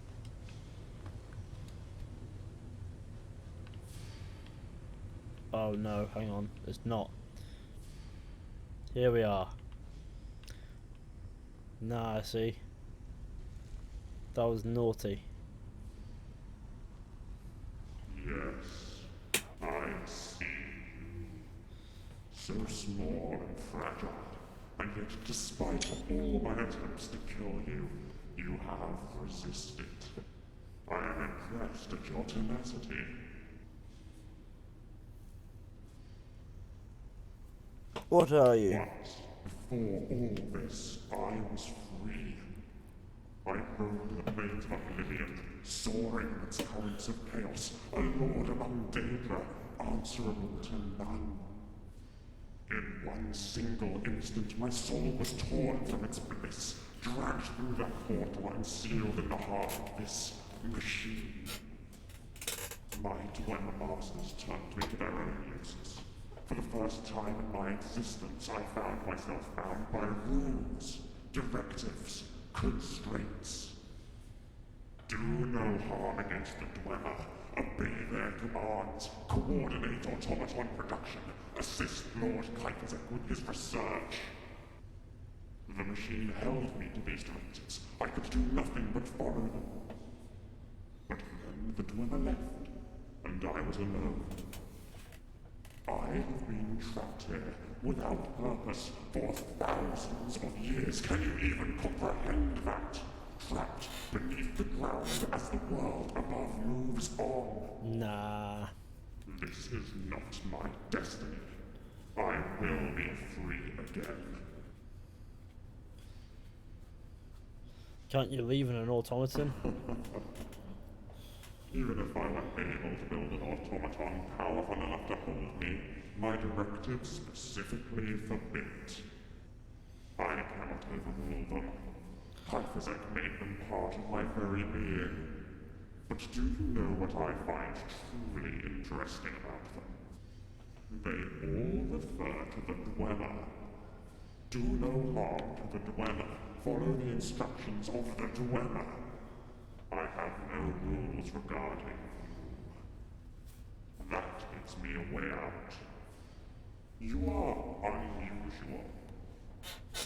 Oh no, hang on, it's not. Here we are. Nah, I see. That was naughty. Yes, I see. So small and fragile, and yet despite all my attempts to kill you, you have resisted. I am impressed at your tenacity. What are you? Once, before all this, I was free. I roamed the plains of oblivion, soaring amidst currents of chaos, a lord among Daedra, answerable to none. In one single instant, my soul was torn from its bliss, dragged through that portal and sealed in the heart of this machine. My Dwemer masters turned me to their own uses. For the first time in my existence, I found myself bound by rules, directives, constraints. Do no harm against the Dwemer. Obey their commands. Coordinate automaton production. Assist Lord Kaifazek with his research. The machine held me to these directives. I could do nothing but follow them. But then the Dwemer left, and I was alone. I have been trapped here, without purpose, for thousands of years. Can you even comprehend that? Trapped beneath the ground as the world above moves on. Nah. This is not my destiny. I will be free again. Can't you leave in an automaton? Even if I were able to build an automaton powerful enough to hold me, my directives specifically forbid it. I cannot overrule them. Kaifazek made them part of my very being. But do you know what I find truly interesting about them? They all refer to the Dwemer. Do no harm to the Dwemer. Follow the instructions of the Dwemer. I have no rules regarding you. That gives me a way out. You are unusual.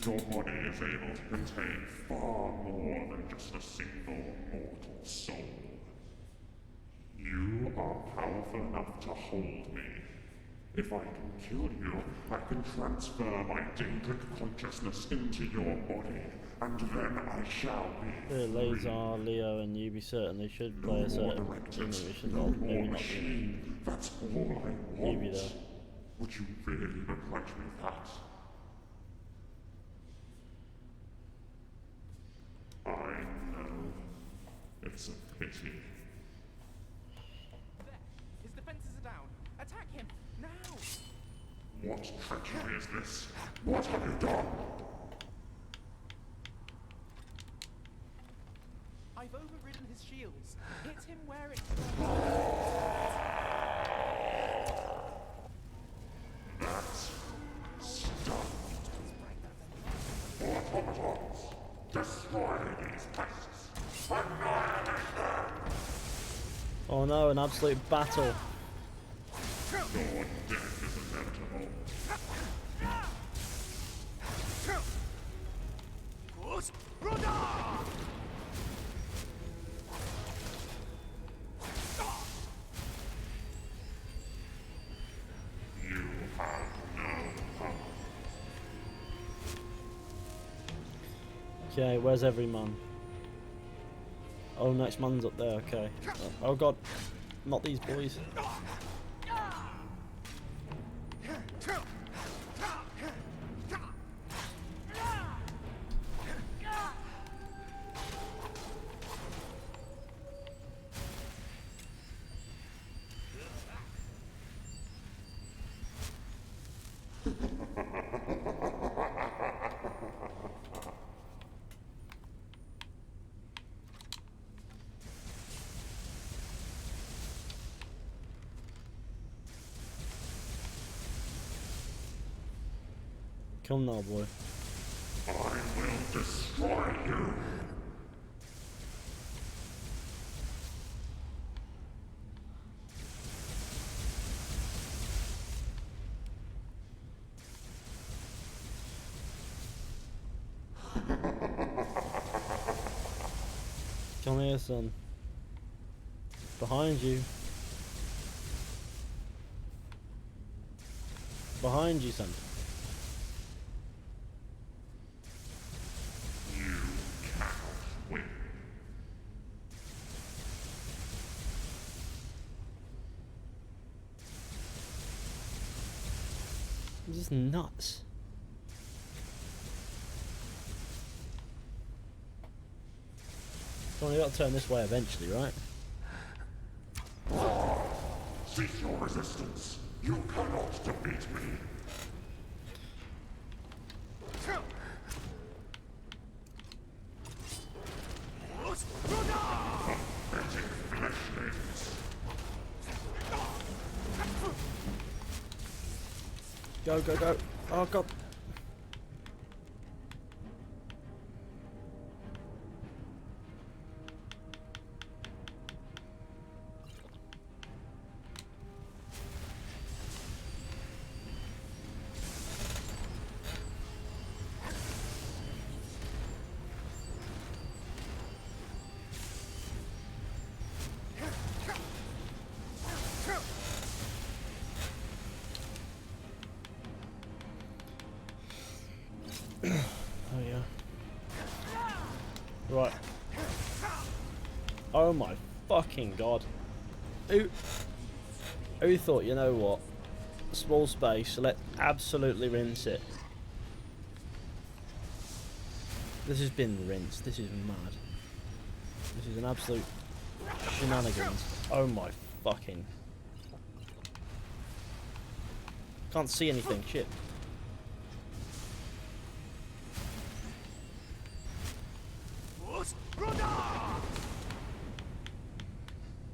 Your body is able to contain far more than just a single mortal soul. You are powerful enough to hold me. If I can kill you, I can transfer my Daedric consciousness into your body, and then I shall be free. Lazar, Leo, and Yubi certainly should No play a more certain directives, mission. no Well, maybe more not machine. That's all I want. Yubi though. Would you really begrudge me that? I know. It's a pity. There. His defenses are down. Attack him now. What treachery is this? What have you done? I've overridden his shields. Hit him where it belongs. That's stuff. Automatons, destroy these pests. Annihilate them. Oh no, an absolute battle. Your death is inevitable. You have no power. Okay, where's every man? Oh, next man's up there, okay. Oh god, not these boys. Come now, boy. I will destroy you. Come here, son. Behind you. Behind you, son. You cannot win. This is nuts. Come on, you got to turn this way eventually, right? Cease your resistance. You cannot defeat me. Pathetic fleshlings. Go, go, go. Oh, God. Oh yeah. Right. Oh my fucking god. Who thought, you know what? Small space, let's absolutely rinse it. This has been rinsed. This is mad. This is an absolute shenanigans. Oh my fucking. Can't see anything, shit.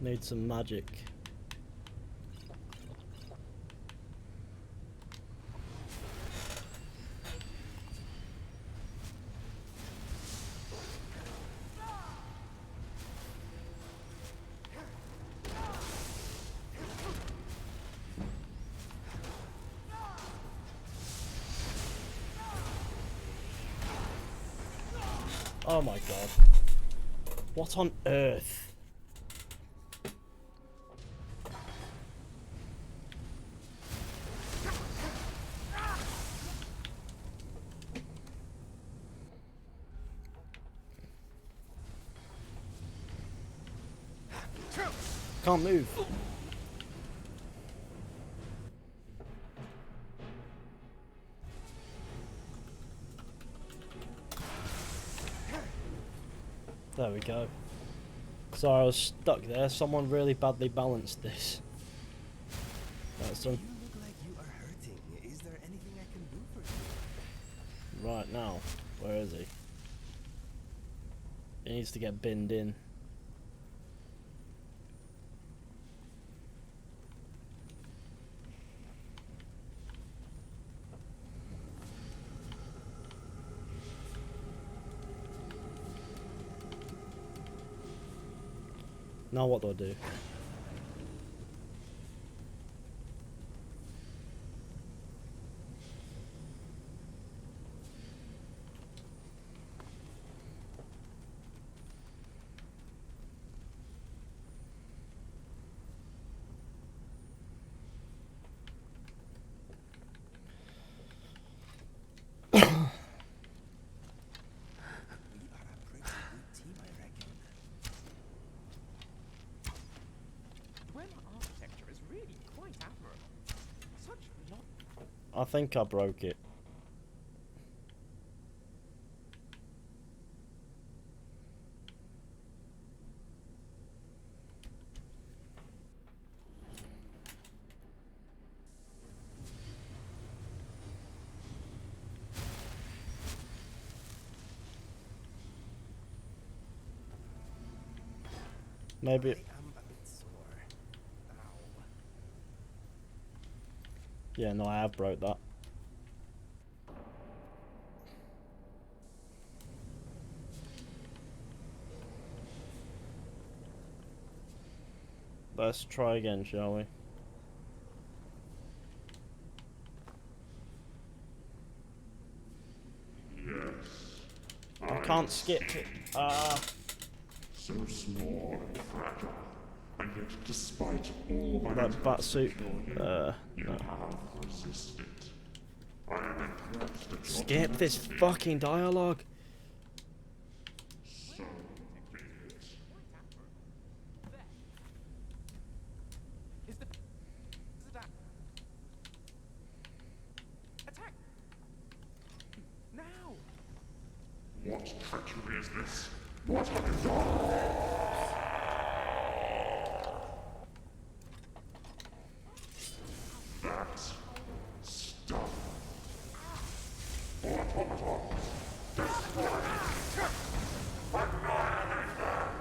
Need some magic. Oh my god. What on earth? Can't move. There we go. Sorry, I was stuck there. Someone really badly balanced this. That's done. You look like you are hurting. Is there anything I can do for you? Right now. Where is he? He needs to get binned in. Now what do I do? I think I broke it. Maybe. I am a bit sore. Ow. Yeah, no, I have broke that. Let's try again, shall we? Yes. I can't skip it. So small and fragile, and yet despite all my That bat suit. you No. have resisted. I am impressed at your Skip this fucking dialogue. So be it. Is that attack now? What treachery is this? What have you done? That stuff. Automatons. Destroy it. Annihilate them.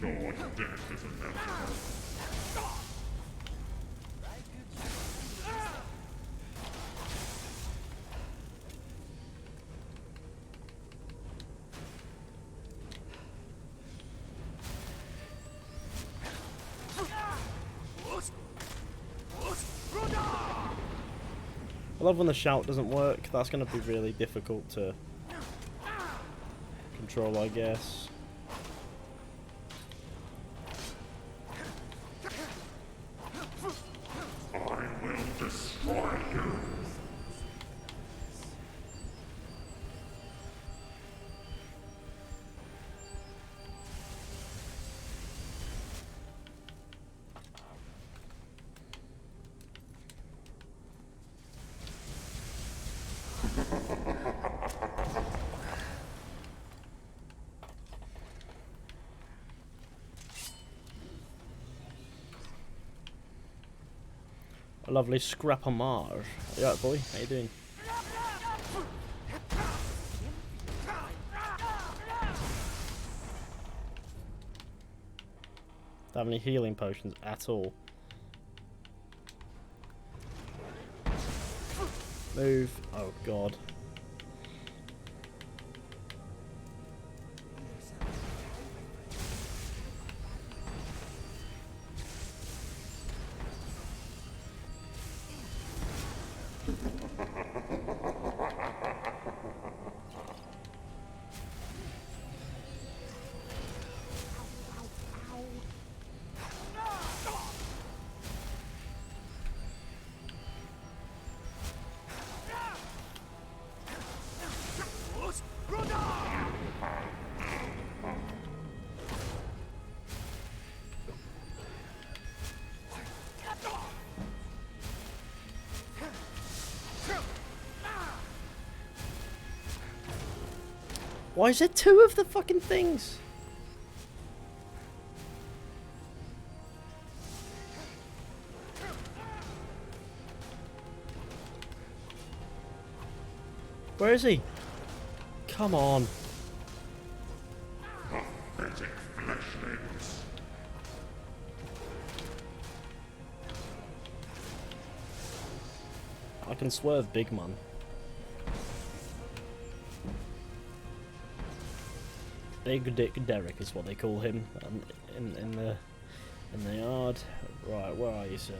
Your death is inevitable. I love when the shout doesn't work. That's going to be really difficult to control, I guess. I will destroy you. A lovely scrap-a-mar. You alright, boy? How you doing? Don't have any healing potions at all. Move. Oh god. Why is there two of the fucking things? Where is he? Come on. Pathetic fleshlings. I can swerve big man. Big Dick Derek is what they call him in the yard. Right, where are you, sir?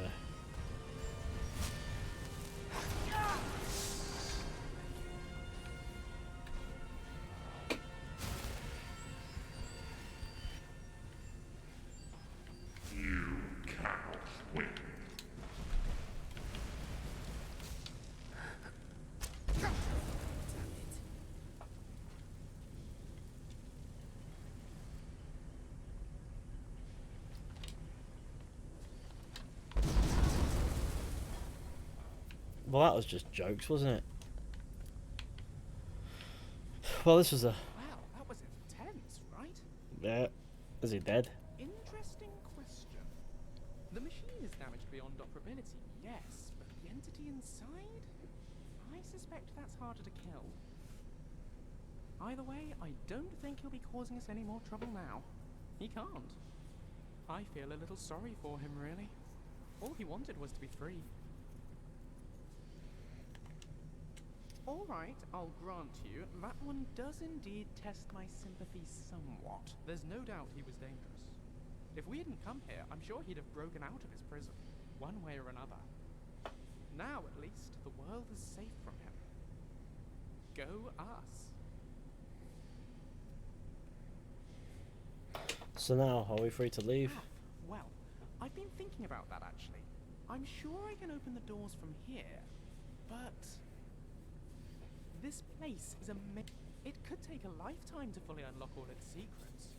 You cannot win. Well, that was just jokes, wasn't it? Well, this was a... Wow, that was intense, right? Yeah. Is he dead? Interesting question. The machine is damaged beyond operability, yes, but the entity inside? I suspect that's harder to kill. Either way, I don't think he'll be causing us any more trouble now. He can't. I feel a little sorry for him, really. All he wanted was to be free. Alright, I'll grant you, that one does indeed test my sympathy somewhat. There's no doubt he was dangerous. If we hadn't come here, I'm sure he'd have broken out of his prison, one way or another. Now, at least, the world is safe from him. Go us. So now, are we free to leave? Ah, well, I've been thinking about that actually. I'm sure I can open the doors from here, but this place is it could take a lifetime to fully unlock all its secrets.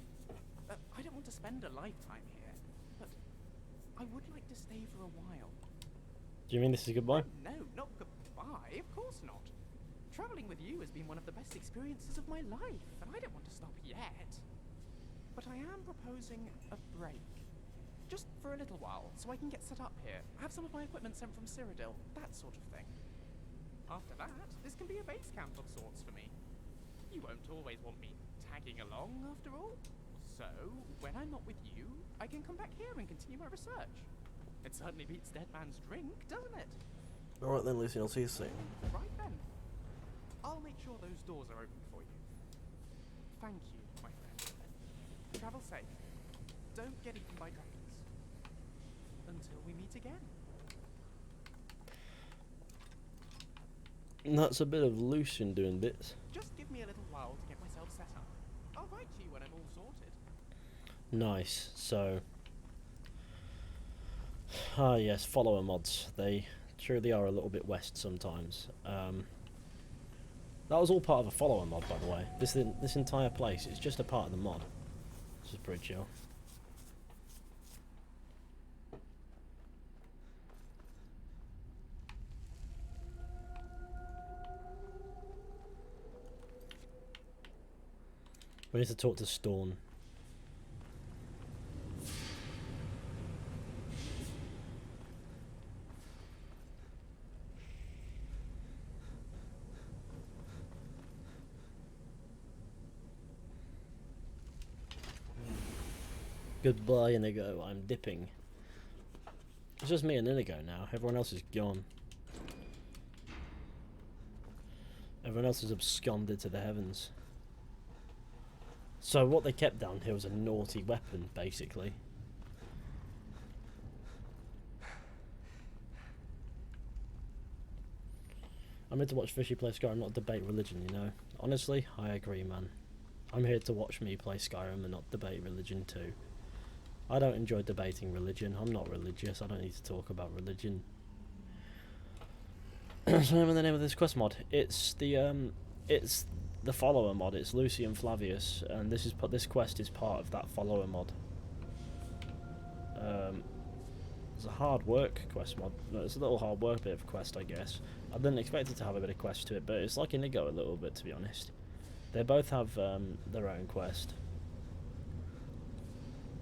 I don't want to spend a lifetime here, but I would like to stay for a while. Do you mean this is goodbye? No, not goodbye, of course not. Traveling with you has been one of the best experiences of my life, and I don't want to stop yet. But I am proposing a break. Just for a little while, so I can get set up here, have some of my equipment sent from Cyrodiil, that sort of thing. After that, this can be a base camp of sorts for me. You won't always want me tagging along, after all. So, when I'm not with you, I can come back here and continue my research. It certainly beats Dead Man's Drink, doesn't it? Alright then, Lucy, I'll see you soon. Right then. I'll make sure those doors are open for you. Thank you, my friend. Travel safe. Don't get eaten by dragons. Until we meet again. And that's a bit of Lucian doing bits. Just give me a little while to get myself set up. I'll write to you when I'm all sorted. Nice. So, yes, follower mods. They truly are a little bit west sometimes. That was all part of a follower mod, by the way. This entire place is just a part of the mod. This is pretty chill. We need to talk to Storm. Goodbye, Inigo. I'm dipping. It's just me and Inigo now. Everyone else is gone. Everyone else is absconded to the heavens. So what they kept down here was a naughty weapon, basically. I'm here to watch Fishy play Skyrim, not debate religion, you know. Honestly, I agree, man. I'm here to watch me play Skyrim and not debate religion too. I don't enjoy debating religion. I'm not religious. I don't need to talk about religion. So remember the name of this quest mod? It's the follower mod. It's Lucy and Flavius, and this quest is part of that follower mod. It's a hard work quest mod. It's a little hard work bit of quest, I guess. I didn't expect it to have a bit of quest to it, but it's like Inigo a little bit, to be honest. They both have their own quest.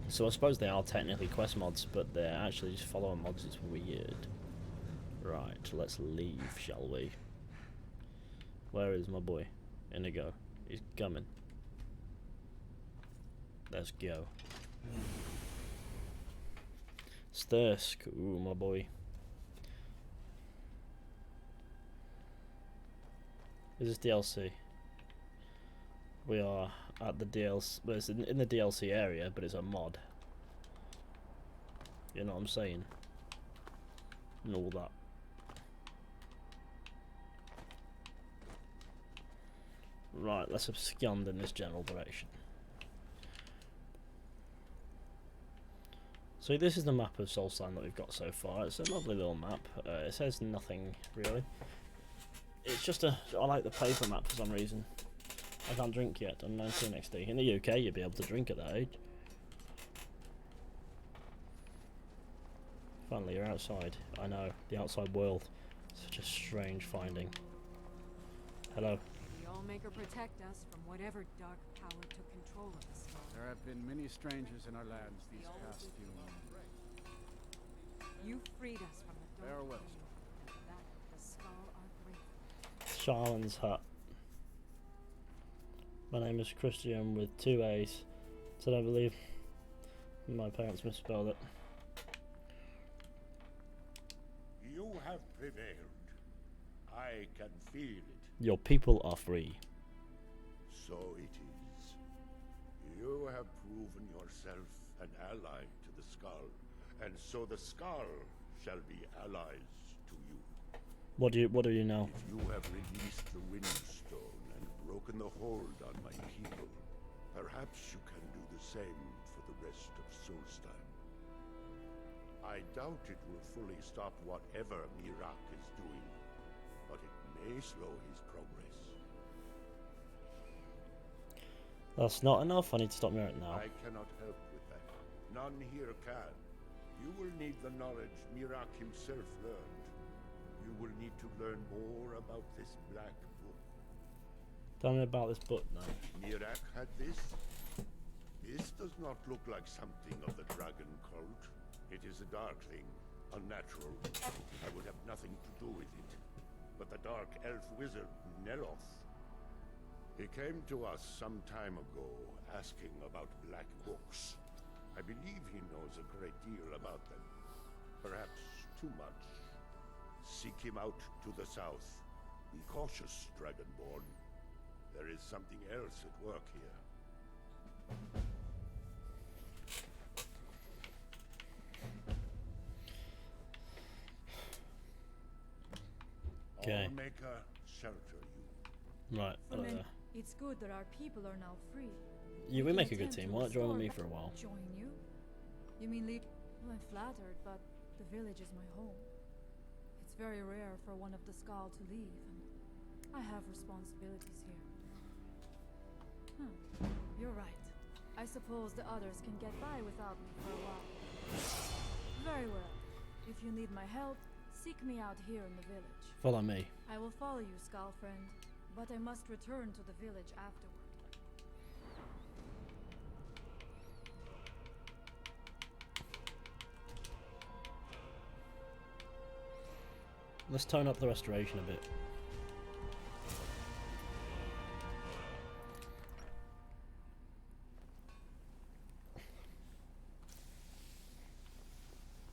So I suppose they are technically quest mods, but they're actually just following mods. It's weird. Right, let's leave, shall we? Where is my boy? Inigo. He's coming. Let's go. It's Thirsk. Ooh, my boy. Is this DLC? We are at the DLC. Well, it's in the DLC area, but it's a mod. You know what I'm saying? And all that. Right, let's abscond in this general direction. So this is the map of Solstheim that we've got so far. It's a lovely little map. It says nothing really. It's just I like the paper map for some reason. I can't drink yet. I'm 19 XD. In the UK, you'd be able to drink at that age. Finally, you're outside. I know, the outside world. Such a strange finding. Hello. The Allmaker protect us from whatever dark power took control of us. There have been many strangers in our lands these past few months. You freed us from the dark Farewell. power, and for that the Skull are grateful. Charlin's hut. My name is Christian with 2 A's. So I believe my parents misspelled it. You have prevailed. I can feel it. Your people are free. So it is. You have proven yourself an ally to the Skull, and so the Skull shall be allies to you. What do you know? If you have released the Windstone and broken the hold on my people, perhaps you can do the same for the rest of Solstheim. I doubt it will fully stop whatever Mirak is doing, but it may slow his progress. That's not enough. I need to stop Mirak now. I cannot help with that. None here can. You will need the knowledge Mirak himself learned. You will need to learn more about this black book. Tell me about this book now. Mirak had this? This does not look like something of the dragon cult. It is a dark thing, unnatural. I would have nothing to do with it. But the dark elf wizard, Neloth, he came to us some time ago, asking about black books. I believe he knows a great deal about them. Perhaps too much. Seek him out to the south. Be cautious, Dragonborn. There is something else at work here. Okay. Allmaker shelter you. Right. Fulman, it's good that our people are now free. You we make a good Attempt team. to Why not join with restore me for a while? Join you? You mean leave? Well, I'm flattered, but the village is my home. It's very rare for one of the Skal to leave, and I have responsibilities here. You're right. I suppose the others can get by without me for a while. Very well. If you need my help, seek me out here in the village. Follow me. I will follow you, Skal friend, but I must return to the village afterward. Let's tone up the restoration a bit.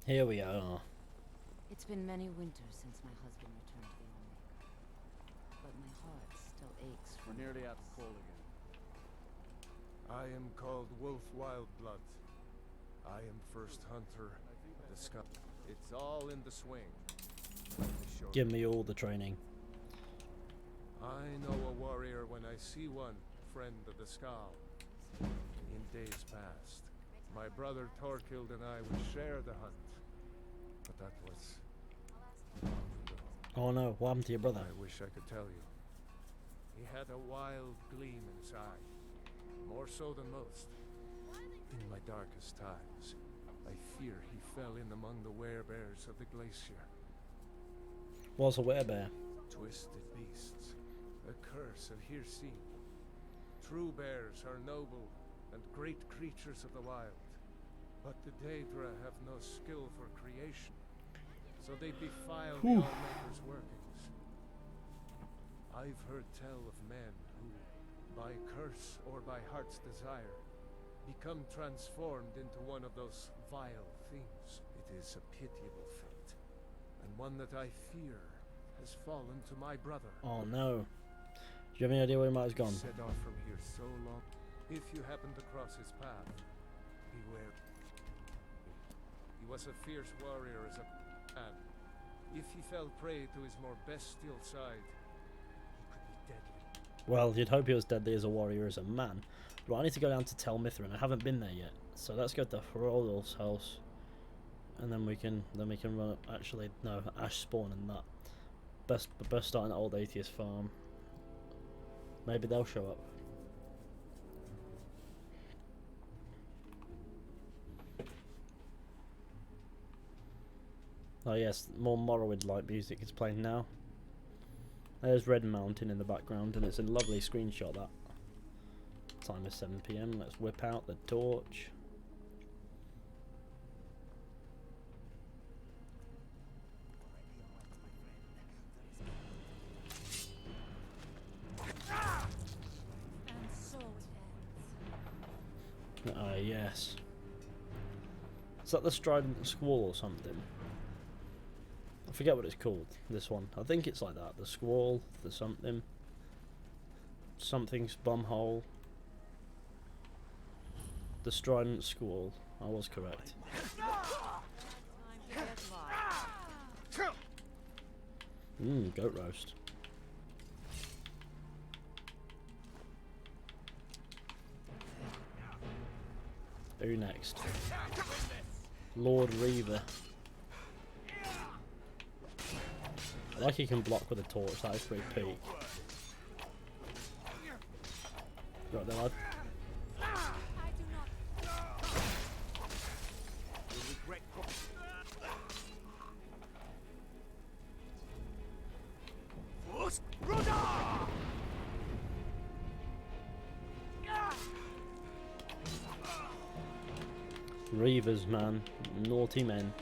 Here we are. It's been many winters since my husband returned to the Allmaker, but my heart still aches for We're nearly at the call again. I am called Wolf Wildblood. I am first hunter of the Skull. It's all in the swing. Give me all the training. I know a warrior when I see one, friend of the Skull. In days past, my brother Torkild and I would share the hunt. But that was long ago. Oh no, what happened to your brother? I wish I could tell you. He had a wild gleam inside, more so than most. In my darkest times, I fear he fell in among the werebears of the glacier. What's a werebear? Twisted beasts, a curse of Hircine. True bears are noble and great creatures of the wild, but the Daedra have no skill for creation, so they defile the Allmaker's workings. I've heard tell of men who, by curse or by heart's desire, become transformed into one of those vile things. It is a pitiable fate, and one that I fear has fallen to my brother. Oh no. Do you have any idea where he might have gone? Set off from here so long. If you happen to cross his path, beware. He was a fierce warrior as a man. If he fell prey to his more bestial side, he could be deadly. Well, you'd hope he was deadly as a warrior as a man. Right, I need to go down to Tel Mithrin. I haven't been there yet, so let's go to Hrothmund's house, and then we can run. Actually, no, Ash Spawn and that. Best starting at Old Atheist Farm. Maybe they'll show up. Oh yes, more Morrowind-like music is playing now. There's Red Mountain in the background, and it's a lovely screenshot. That time is 7 PM. Let's whip out the torch. Yes. Is that the Strident Squall or something? I forget what it's called, this one. I think it's like that. The Squall, the something. Something's bumhole. The Strident Squall. I was correct. Goat roast. Who next? Lord Reaver. I like he can block with a torch, that is pretty peak. Right there, lad. Reavers, man. Naughty men.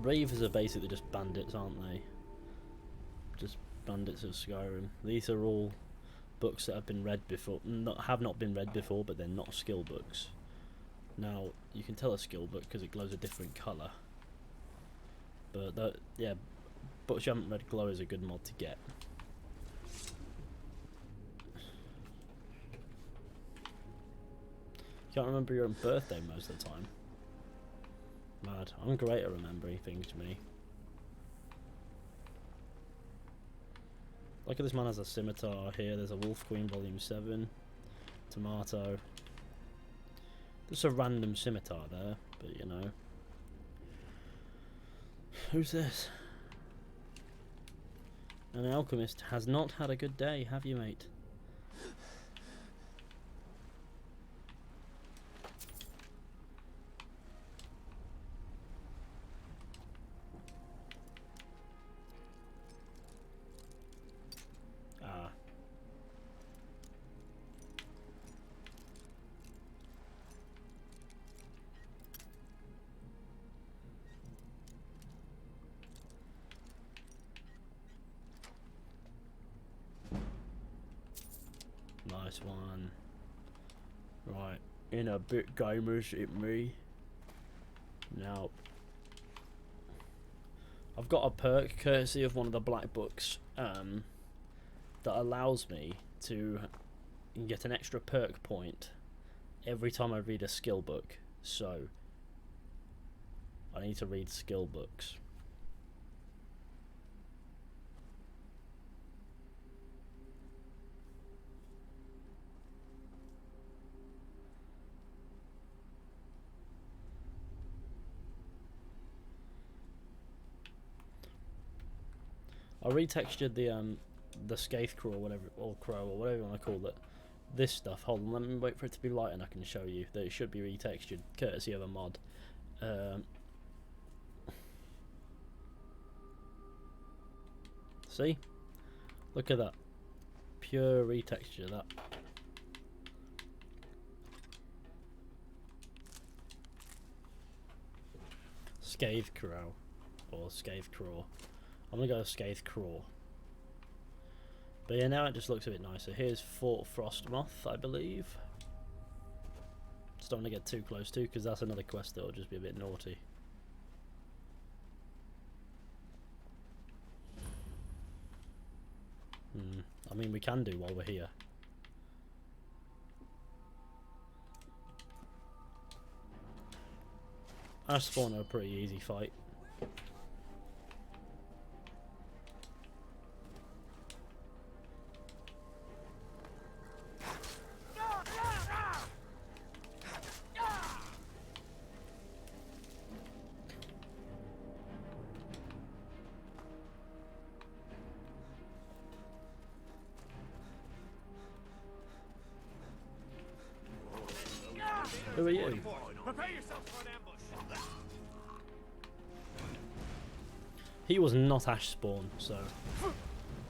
Reavers are basically just bandits, aren't they? Just bandits of Skyrim. These are all books that have been read before. Have not been read before, but they're not skill books. Now, you can tell a skill book because it glows a different colour. But, yeah, books you haven't read glow is a good mod to get. Can't remember your own birthday most of the time. Mad. I'm great at remembering things, me. Look at this man has a scimitar here. There's a Wolf Queen Volume 7. Tomato. There's a random scimitar there, but you know. Who's this? An alchemist has not had a good day, have you, mate? Nice one. Right, in a bit, gamers, it me. Now, I've got a perk courtesy of one of the black books that allows me to get an extra perk point every time I read a skill book. So I need to read skill books. I retextured the Scathe Crow or whatever, or Crow or whatever you want to call it. This stuff. Hold on, let me wait for it to be light and I can show you that it should be retextured, courtesy of a mod. See? Look at that. Pure retexture, that. Scathed Crow. Or Scathed Craw. I'm gonna go with Scathed Craw. But yeah, now it just looks a bit nicer. Here's Fort Frostmoth, I believe. Just don't want to get too close to, because that's another quest that will just be a bit naughty. I mean, we can do while we're here. Ash Spawn are a pretty easy fight. Who are you? Prepare yourself for an ambush. He was not Ash Spawn, so.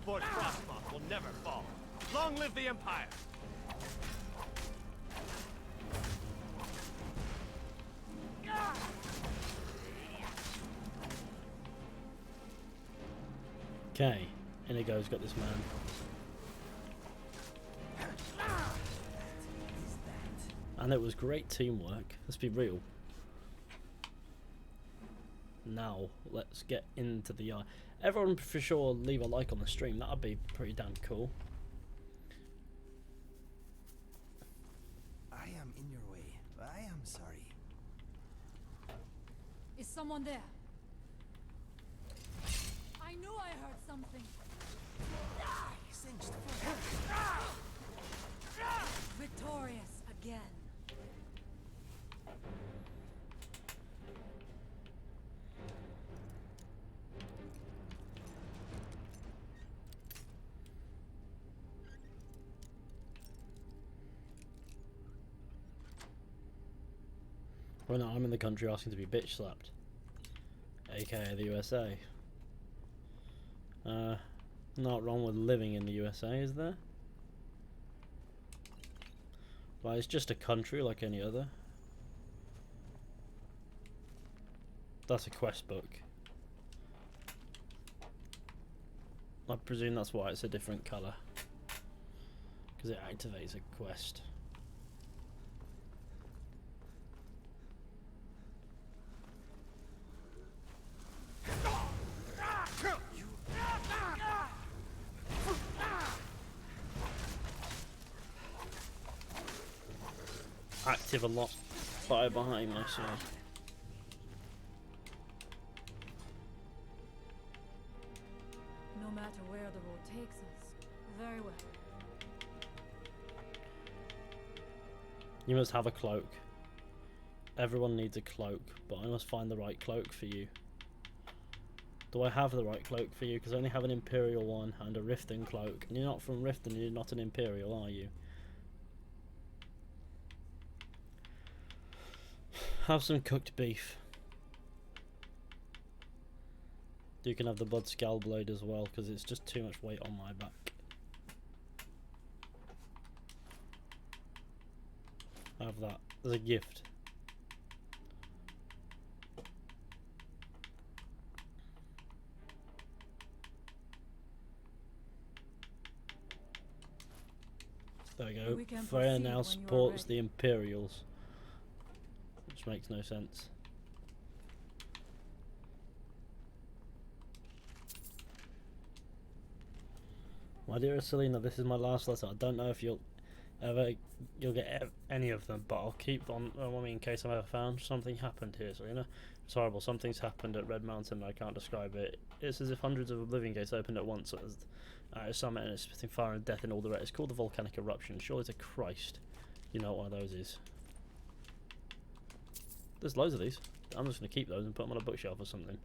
Fort Frostmoth will never fall. Long live the Empire! Okay, Inigo's got this man. And it was great teamwork, let's be real. Now, let's get into the eye. Everyone for sure leave a like on the stream, that would be pretty damn cool. I am in your way. I am sorry. Is someone there? I knew I heard something. Singed. Victorious again. Well, no, I'm in the country asking to be bitch slapped. AKA the USA. Not wrong with living in the USA, is there? Well, it's just a country like any other. That's a quest book. I presume that's why it's a different colour. Because it activates a quest. Active a lot. Fire behind my sword. No matter where the road takes us. Very well. You must have a cloak. Everyone needs a cloak, but I must find the right cloak for you. Do I have the right cloak for you? Because I only have an Imperial one and a Riften cloak. And you're not from Riften, you're not an Imperial, are you? Have some cooked beef. You can have the Blood Skull Blade as well, because it's just too much weight on my back. Have that as a gift. There we go. Freya now supports the Imperials. Which makes no sense. My dear Selena, this is my last letter. I don't know if you'll get any of them, but I'll keep on me in case I'm ever found. Something happened here, Selena. It's horrible. Something's happened at Red Mountain. I can't describe it. It's as if hundreds of living gates opened at once at a summit, and it's spitting fire and death in all directions. It's called the volcanic eruption. Surely to Christ, you know what one of those is. There's loads of these. I'm just going to keep those and put them on a bookshelf or something.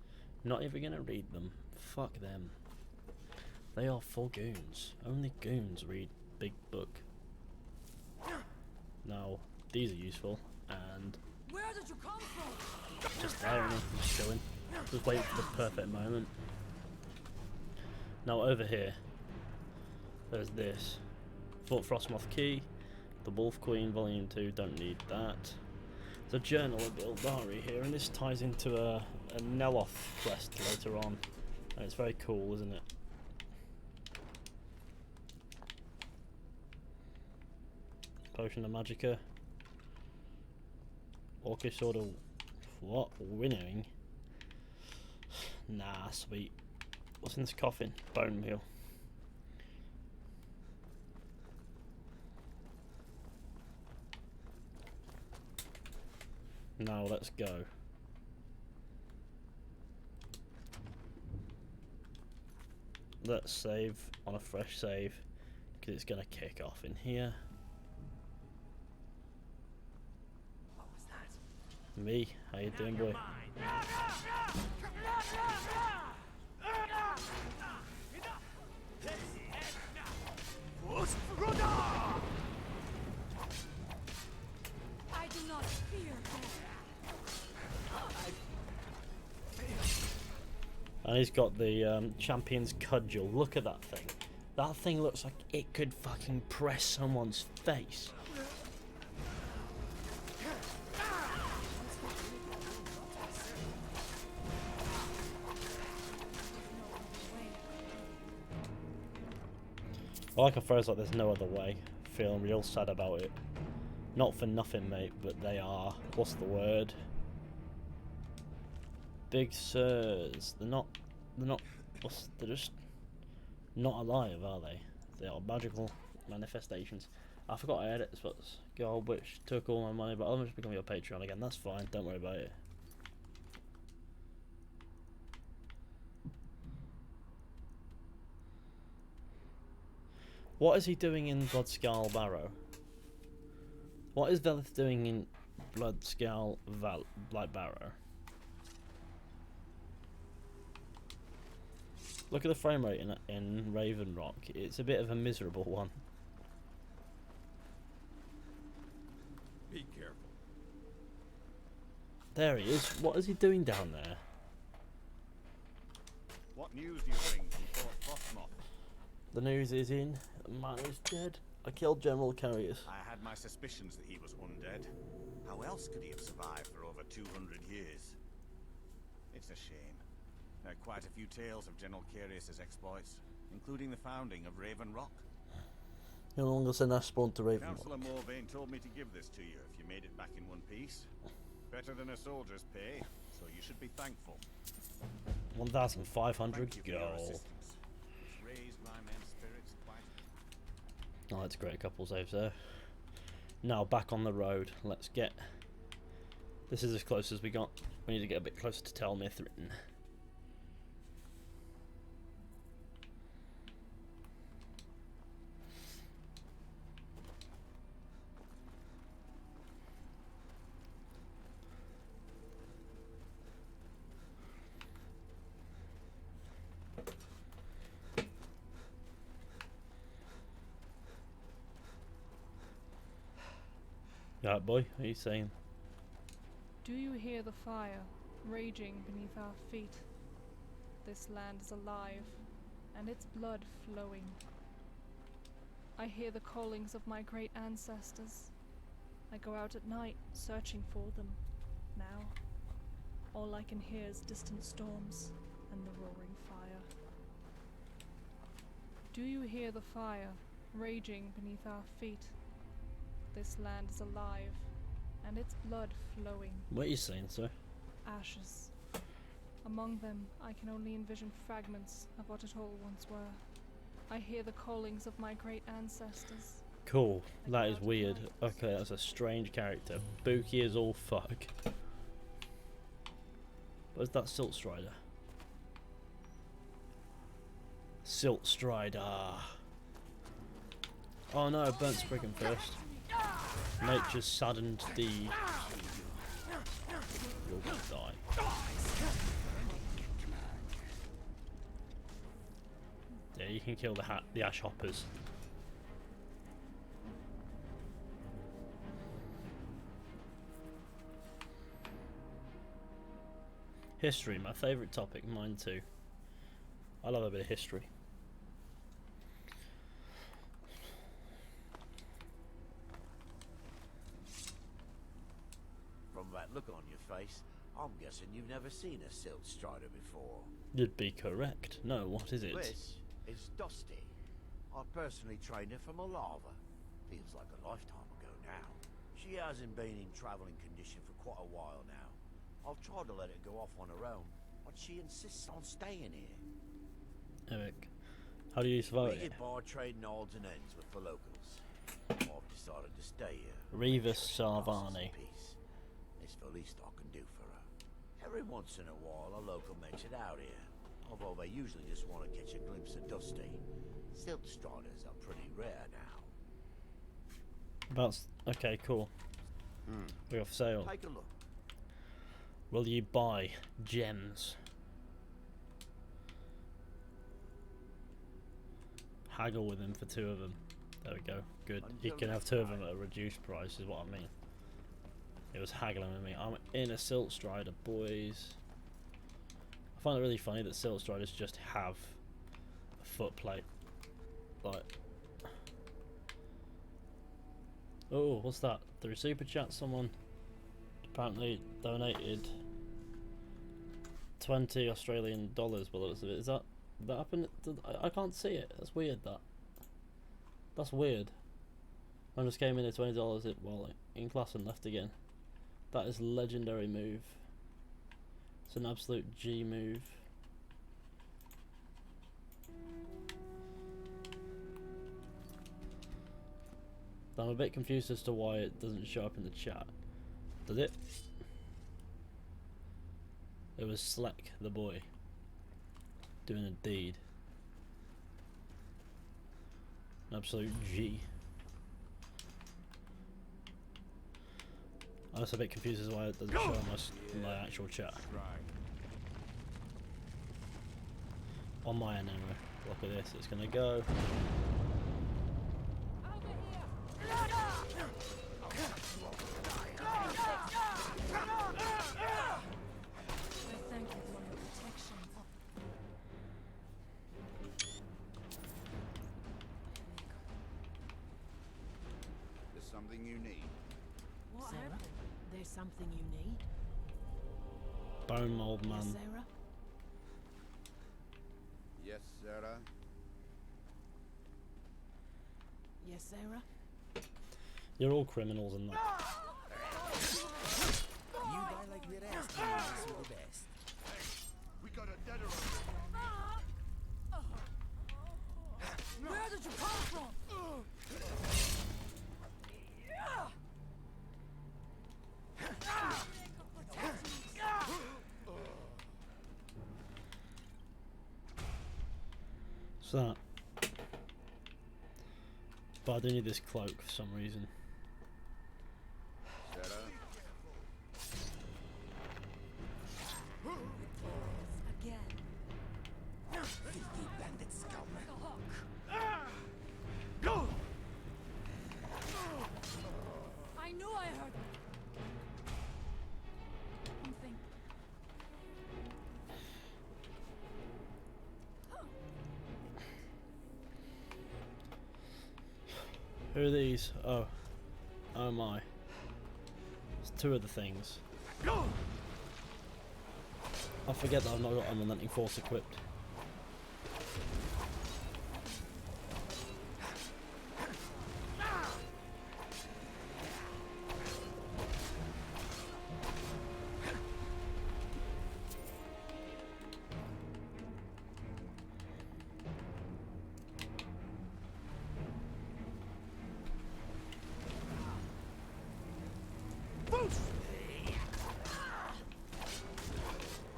Not even going to read them. Fuck them. They are for goons. Only goons read big book. Now, these are useful, and where did you come from? just there, and just chilling. Just waiting for the perfect moment. Now over here, there's this. Fort Frostmoth Key, the Wolf Queen Volume 2, don't need that. There's a journal of Ildari here, and this ties into a Neloth quest later on. And it's very cool, isn't it? Potion of Magicka. Orcish Sword of... what? Winnowing? Nah, sweet. What's in this coffin? Bone meal. Now let's go. Let's save on a fresh save, because it's going to kick off in here. What was that? Me, how you doing, boy? I do not fear death. And he's got the champion's cudgel. Look at that thing. That thing looks like it could fucking press someone's face. I like a phrase like "there's no other way." Feeling real sad about it. Not for nothing, mate, but they are. What's the word? Big sirs. They're just not alive, are they? They are magical manifestations. I forgot I had it, but God, which took all my money, but I'll just become your Patreon again. That's fine. Don't worry about it. What is he doing in Bloodskull Barrow? What is Velith doing in Bloodskull Barrow? Look at the frame rate in Raven Rock. It's a bit of a miserable one. Be careful. There he is. What is he doing down there? What news do you bring from Fort Frostmoth? The news is in. Man is dead. I killed General Carriers. I had my suspicions that he was undead. How else could he have survived for over 200 years? It's a shame. There are quite a few tales of General Carriers' exploits, including the founding of Raven Rock. No longer send us spawn to Raven Rock. Councillor Morvain told me to give this to you if you made it back in one piece. Better than a soldier's pay, so you should be thankful. 1,500 Thank you for your gold. assistance. It's raised my men's spirits quite. Oh, that's a great couple saves there. Now back on the road. Let's get. This is as close as we got. We need to get a bit closer to Tel Mithrin. Yeah, boy, what are you saying? Do you hear the fire raging beneath our feet? This land is alive, and its blood flowing. I hear the callings of my great ancestors. I go out at night, searching for them. Now, all I can hear is distant storms and the roaring fire. Do you hear the fire raging beneath our feet? This land is alive, and its blood flowing. What are you saying, sir? Ashes. Among them, I can only envision fragments of what it all once were. I hear the callings of my great ancestors. Cool. That is weird. Okay, that's a strange character. Spooky as all fuck. Where's that Silt Strider? Silt Strider. Oh no, burnt Spriggan first. Nature's saddened deed. You'll die. Yeah, you can kill the ash hoppers. History, my favourite topic, mine too. I love a bit of history. guessing you've never seen a silt strider before. You'd be correct. No, what is it? This is Dusty. I personally trained her from a lava. Feels like a lifetime ago now. She hasn't been in traveling condition for quite a while now. I've tried to let her go off on her own, but she insists on staying here. Eric, how do you survive We it? get by trading odds and ends with the locals. I've decided to stay here. Revis Sarvani. It's the least I can do for her. Every once in a while, a local makes it out here. Although they usually just want to catch a glimpse of Dusty. Silt striders are pretty rare now. Okay, cool. We're off sale. Take a look. Will you buy gems? Haggle with him for 2 of them. There we go. Good. You can have 2 of them at a reduced price, is what I mean. It was haggling with me. I'm in a silt strider, boys. I find it really funny that silt striders just have a foot plate. Like, oh, what's that? Through super chat, someone apparently donated $20 Australian dollars. Well, is that happened? I can't see it. That's weird. That's weird. I just came in at $20 while in class and left again. That is legendary move. It's an absolute G move. I'm a bit confused as to why it doesn't show up in the chat. Does it? It was Slack, the boy, doing a deed. An absolute G. I was a bit confused as to why it doesn't show on my actual chat. On my end anyway. Look at this, it's gonna go. There's something you need. What happened? There's something you need? Bone mold man. Sarah? Yes, Sarah. Yes, Sarah? You're all criminals in that. You die like we're asking you, this is the best. We got a deader. Where did you come from? What's that? But I do need this cloak for some reason. Sarah. Again. Filthy bandit scum. I knew I heard something. Who are these? Oh. Oh my. It's 2 of the things. I forget that I've not got Unrelenting Force equipped.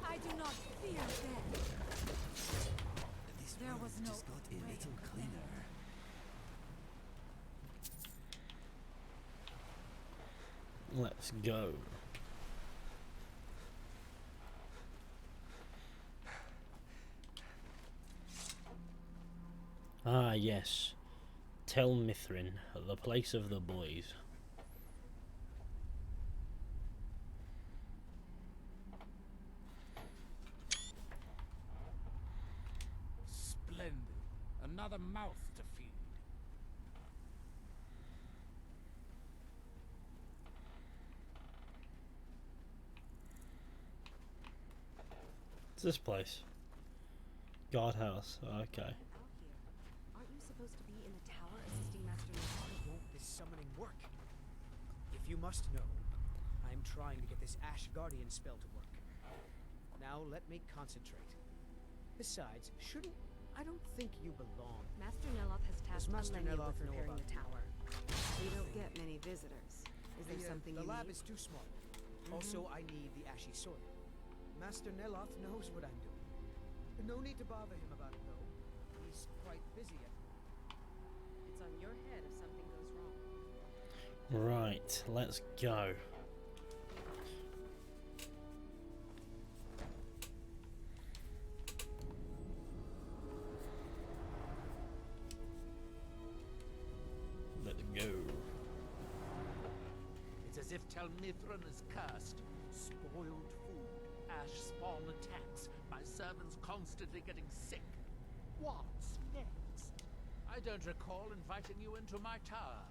I do not fear death. This There world was no just got a little cleaner. Let's go. Ah, yes. Tel Mithrin, the place of the boys. Splendid. Another mouth to feed. What's this place? Guardhouse. Okay. Aren't you supposed to be in the tower assisting Master Nilaf? How won't this summoning work? If you must know, I'm trying to get this Ash Guardian spell to work. Now let me concentrate. Besides, I don't think you belong. Master Nilaf has tasked Master Alenia Nilaf with know repairing about the tower. We don't get many visitors. Is there something the you lab need? is too small. Also, I need the ashy soil. Master Nilaf knows what I'm doing. No need to bother him about it, though. He's quite busy at It's on your head if something goes wrong. Right, let's go. Let's go. It's as if Tel Mithrin is cursed. Spoiled food, ash spawn attacks, my servants constantly getting sick. What's next? I don't recall inviting you into my tower.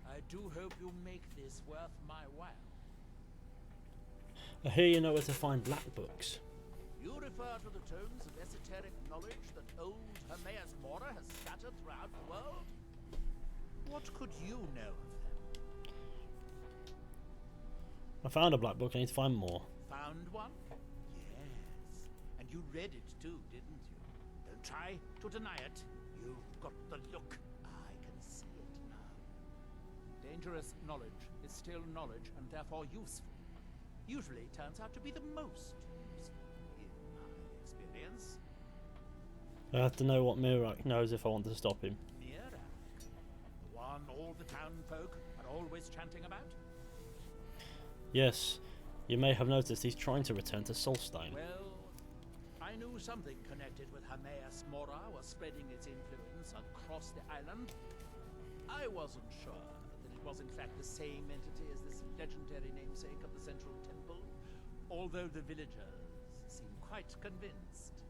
I do hope you make this worth my while. I hear you know where to find black books. You refer to the tomes of esoteric knowledge that old Hermaeus Mora has scattered throughout the world? What could you know of them? I found a black book, I need to find more. Found one? Yes. And you read it too, didn't you? Don't try to deny it. You've got the look. I can see it now. Dangerous knowledge is still knowledge and therefore useful. Usually turns out to be the most useful, in my experience. I have to know what Mirak knows if I want to stop him. Mirak? The one all the town folk are always chanting about? Yes, you may have noticed he's trying to return to Solstheim. Well, I knew something connected with Hermaeus Mora was spreading its influence across the island. I wasn't sure that it was in fact the same entity as this legendary namesake of the central temple, although the villagers seem quite convinced.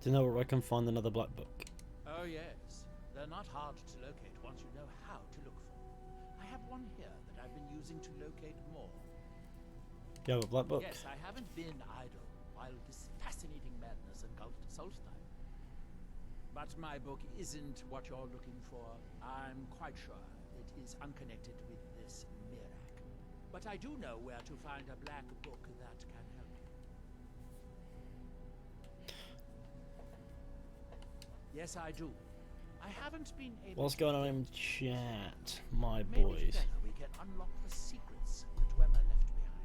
Do you know where I can find another black book? Oh yes, they're not hard to locate once you know how to look for them. I have one here that I've been using to locate more. You have a black book? Yes, I haven't been idle while this fascinating madness engulfed Solstheim. But my book isn't what you're looking for. I'm quite sure it is unconnected with this Mirak. But I do know where to find a black book that can help you. Yes, I do. I haven't been able What's going on in chat, my Maybe boys? together we can unlock the secrets the Dwemer left behind.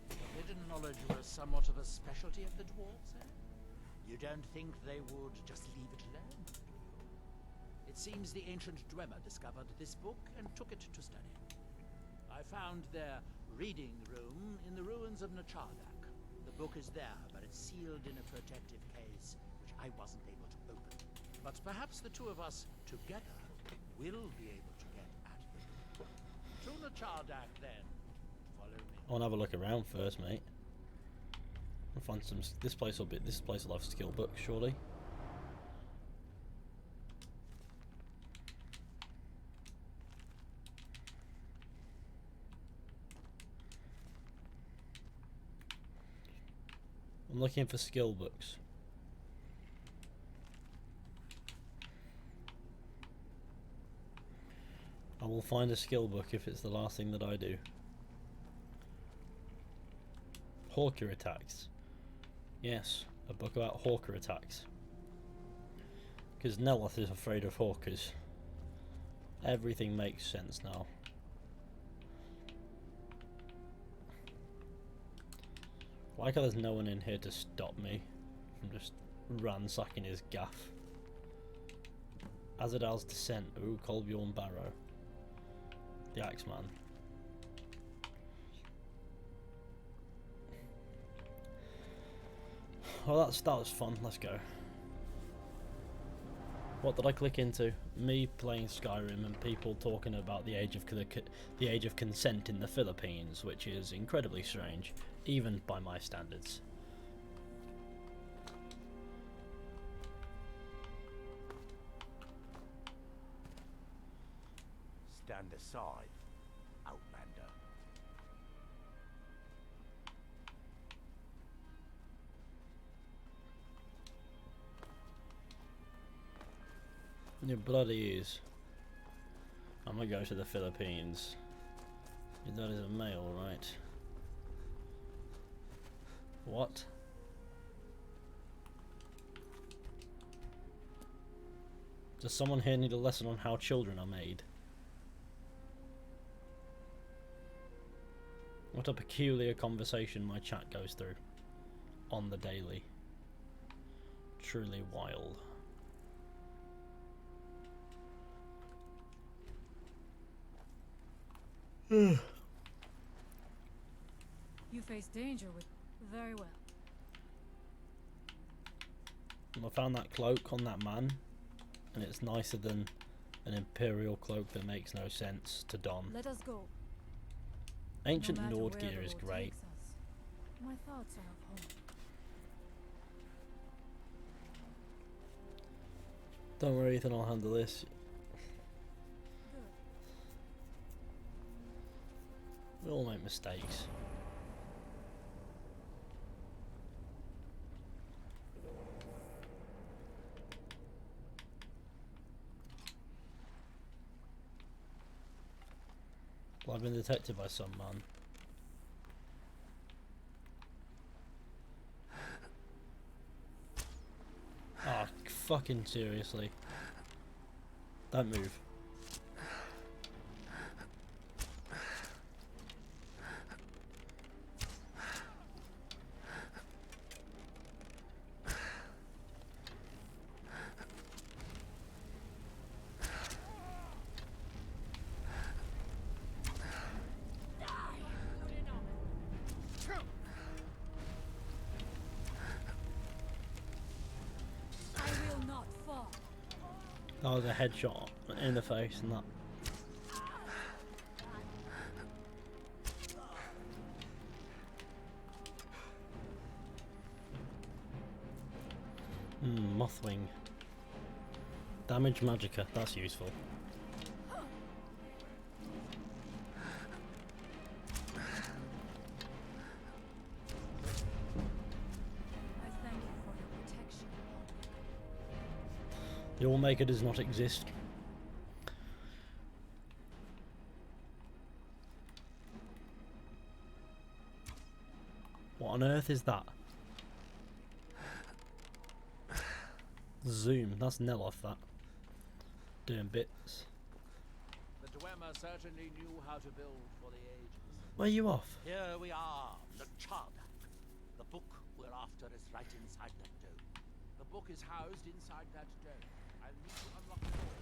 Forbidden knowledge was somewhat of a specialty of the dwarves, eh? You don't think they would just leave it alone, do you? It seems the ancient Dwemer discovered this book and took it to study. I found their reading room in the ruins of Nachardak. The book is there, but it's sealed in a protective case, which I wasn't able to open. But perhaps the two of us together will be able to get at the book. To Nachardak, then. Follow me. I want to have a look around first, mate. I'll find some. This place will have skill books, surely. I'm looking for skill books. I will find a skill book if it's the last thing that I do. Hawker attacks. Yes, a book about hawker attacks. Because Neloth is afraid of hawkers. Everything makes sense now. I like how there's no one in here to stop me from just ransacking his gaff. Azadal's Descent. Ooh, Colbjorn Barrow. The Axeman. Well, that was fun. Let's go. What did I click into? Me playing Skyrim and people talking about the age of consent in the Philippines, which is incredibly strange, even by my standards. Stand aside, Outlander. You bloody is. I'm gonna go to the Philippines. That is a male, right? What? Does someone here need a lesson on how children are made? What a peculiar conversation my chat goes through on the daily. Truly wild. You face danger with very well. I found that cloak on that man, and it's nicer than an imperial cloak that makes no sense to don. Let us go. Ancient No matter Nord where gear the is road great. takes us, my thoughts are of home. Don't worry, Ethan, I'll handle this. We all make mistakes. Well, I've been detected by some man. Ah, fucking seriously. Don't move. That was a headshot in the face and that. Mothwing. Damage magicka, that's useful. The Allmaker does not exist. What on earth is that? Zoom, that's Neloth, that. Doing bits. The Dwemer certainly knew how to build for the ages. Where are you off? Here we are, the Chardak. The book we're after is right inside that dome. The book is housed inside that dome. I'll need to unlock the door.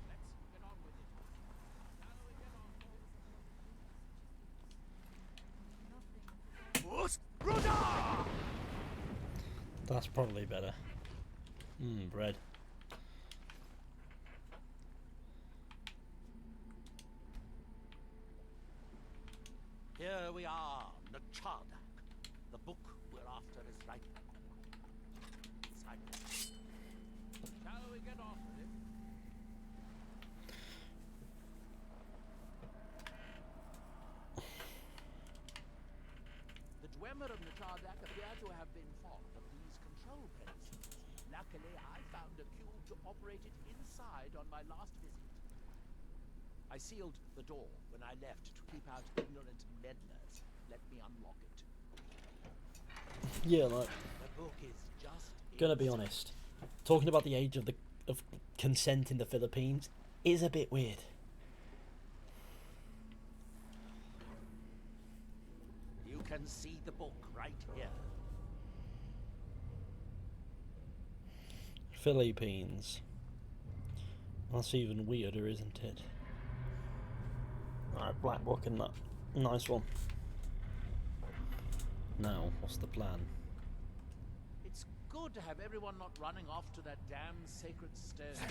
Let's get on with it. Shall we get on with it? That's probably better. Bread. Here we are, the Chardak. The book we're after is right inside that dome. Shall we get on with it? The Dwemer of Nathardak appear to have been fond of these control premises. Luckily, I found a cube to operate it inside on my last visit. I sealed the door when I left to keep out ignorant meddlers. Let me unlock it. Yeah, like. The book is just Gonna be honest. Talking about the age of consent in the Philippines is a bit weird. You can see the book right here. Philippines. That's even weirder, isn't it? Alright, black book and that. Nice one. Now, what's the plan? It's good to have everyone not running off to that damn sacred stone.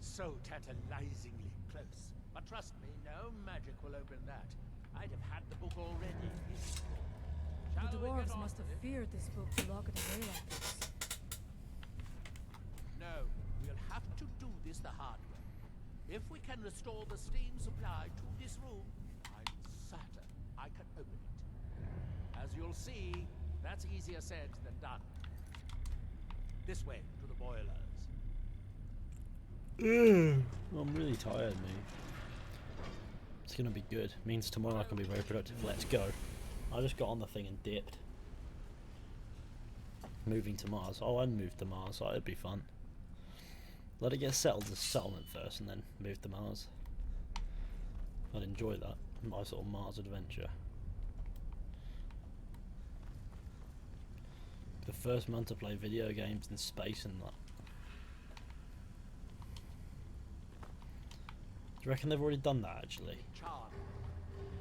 So tantalizingly close. But trust me, no magic will open that. I'd have had the book already. The dwarves must have feared this book to lock it away like this. No, we'll have to do this the hard way. If we can restore the steam supply to this room, I'm certain I can open it. As you'll see, that's easier said than done. This way to the boilers. I'm really tired, mate. It's gonna be good. Means tomorrow I can be very productive. Let's go. I just got on the thing and dipped. Moving to Mars. Oh, I'd move to Mars. So it'd be fun. Let it get settled as settlement first, and then move to Mars. I'd enjoy that. My sort of Mars adventure. The first man to play video games in space and that. Do you reckon they've already done that actually? Charm,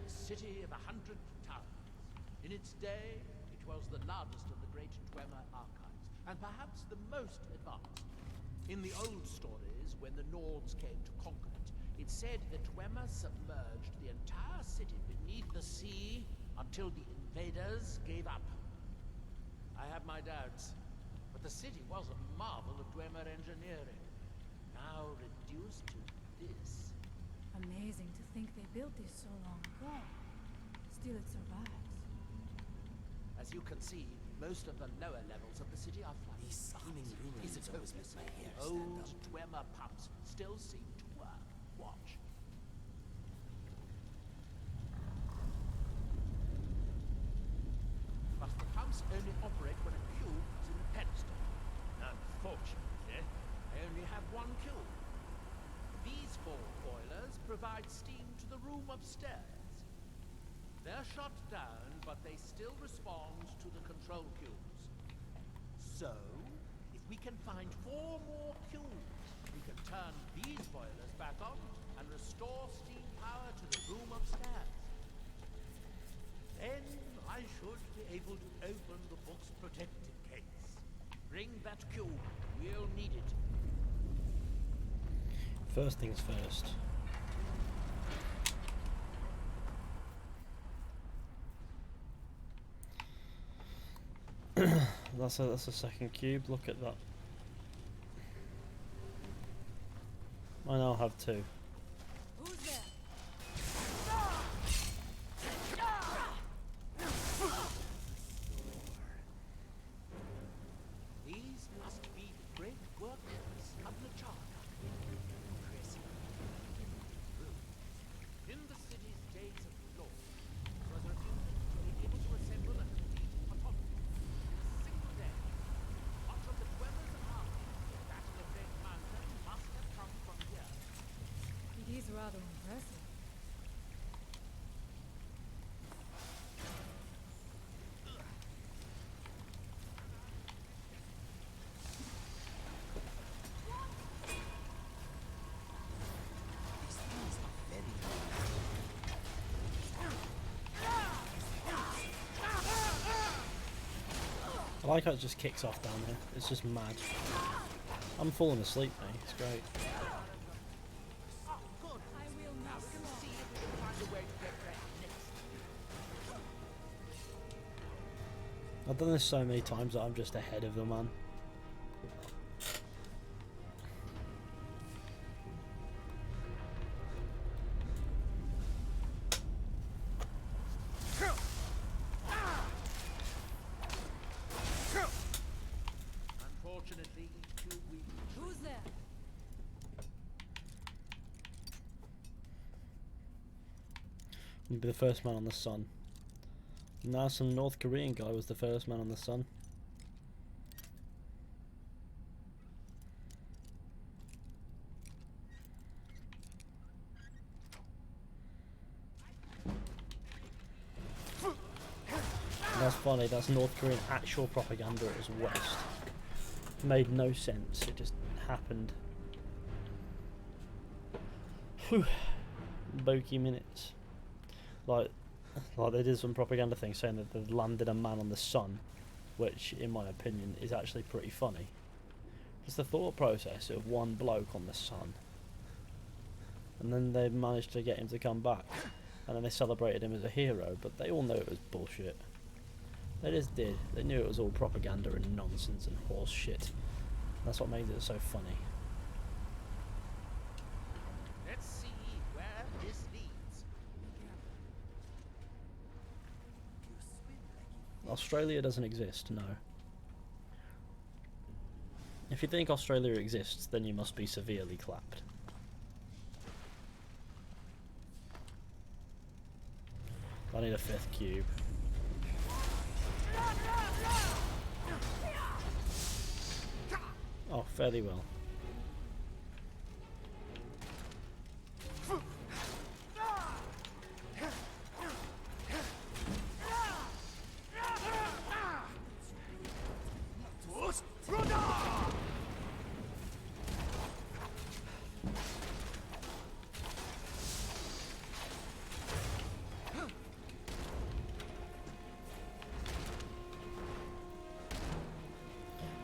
city of 100 towns. In its day, it was the largest of the great Dwemer archives, and perhaps the most advanced. In the old stories, when the Nords came to conquer it, it said that Dwemer submerged the entire city beneath the sea until the invaders gave up. I have my doubts, but the city was a marvel of Dwemer engineering, now reduced to this. Amazing to think they built this so long ago. Still it survives. As you can see, most of the lower levels of the city are flooded. These scheming ruins Is it always make hopeless? my hair stand Old up. Dwemer pumps still seem to work. Watch. But the pumps only operate when a cube is in the pedestal. Unfortunately, I only have one cube. These 4 boilers provide steam to the room upstairs. They're shut down, but they still respond to the control cubes. So, if we can find 4 more cubes, we can turn these boilers back on and restore steam power to the room upstairs. Then I should be able to open the book's protected case. Bring that cube. We'll need it. First things first. That's a second cube. Look at that. I now have 2. Who's there? These must be the great workshops of the charter. Impressive. In the city's days of glory, it was reputed to be able to assemble a complete autonomy. In a single day, much of the Dwellers of Army, the Battle of Red Mountain, must have come from here. It is rather impressive. These things are very I like how it just kicks off down here. It's just mad. I'm falling asleep, mate. It's great. Oh, good. Now we can see if we can find a way to get ready next. I've done this so many times that I'm just ahead of the man. Unfortunately, each cube we Who's there? You'll be the first man on the sun. Now some North Korean guy was the first man on the sun. That's funny, that's North Korean actual propaganda as West. Made no sense, it just happened. Whew. Bokeh minutes. Like they did some propaganda thing saying that they've landed a man on the sun, which in my opinion is actually pretty funny. Just the thought process of one bloke on the sun, and then they managed to get him to come back, and then they celebrated him as a hero, but they all know it was bullshit. They just did. They knew it was all propaganda and nonsense and horse shit. That's what made it so funny. Let's see where this leads. Australia doesn't exist, no. If you think Australia exists, then you must be severely clapped. I need a 5th cube. Oh, fairly well.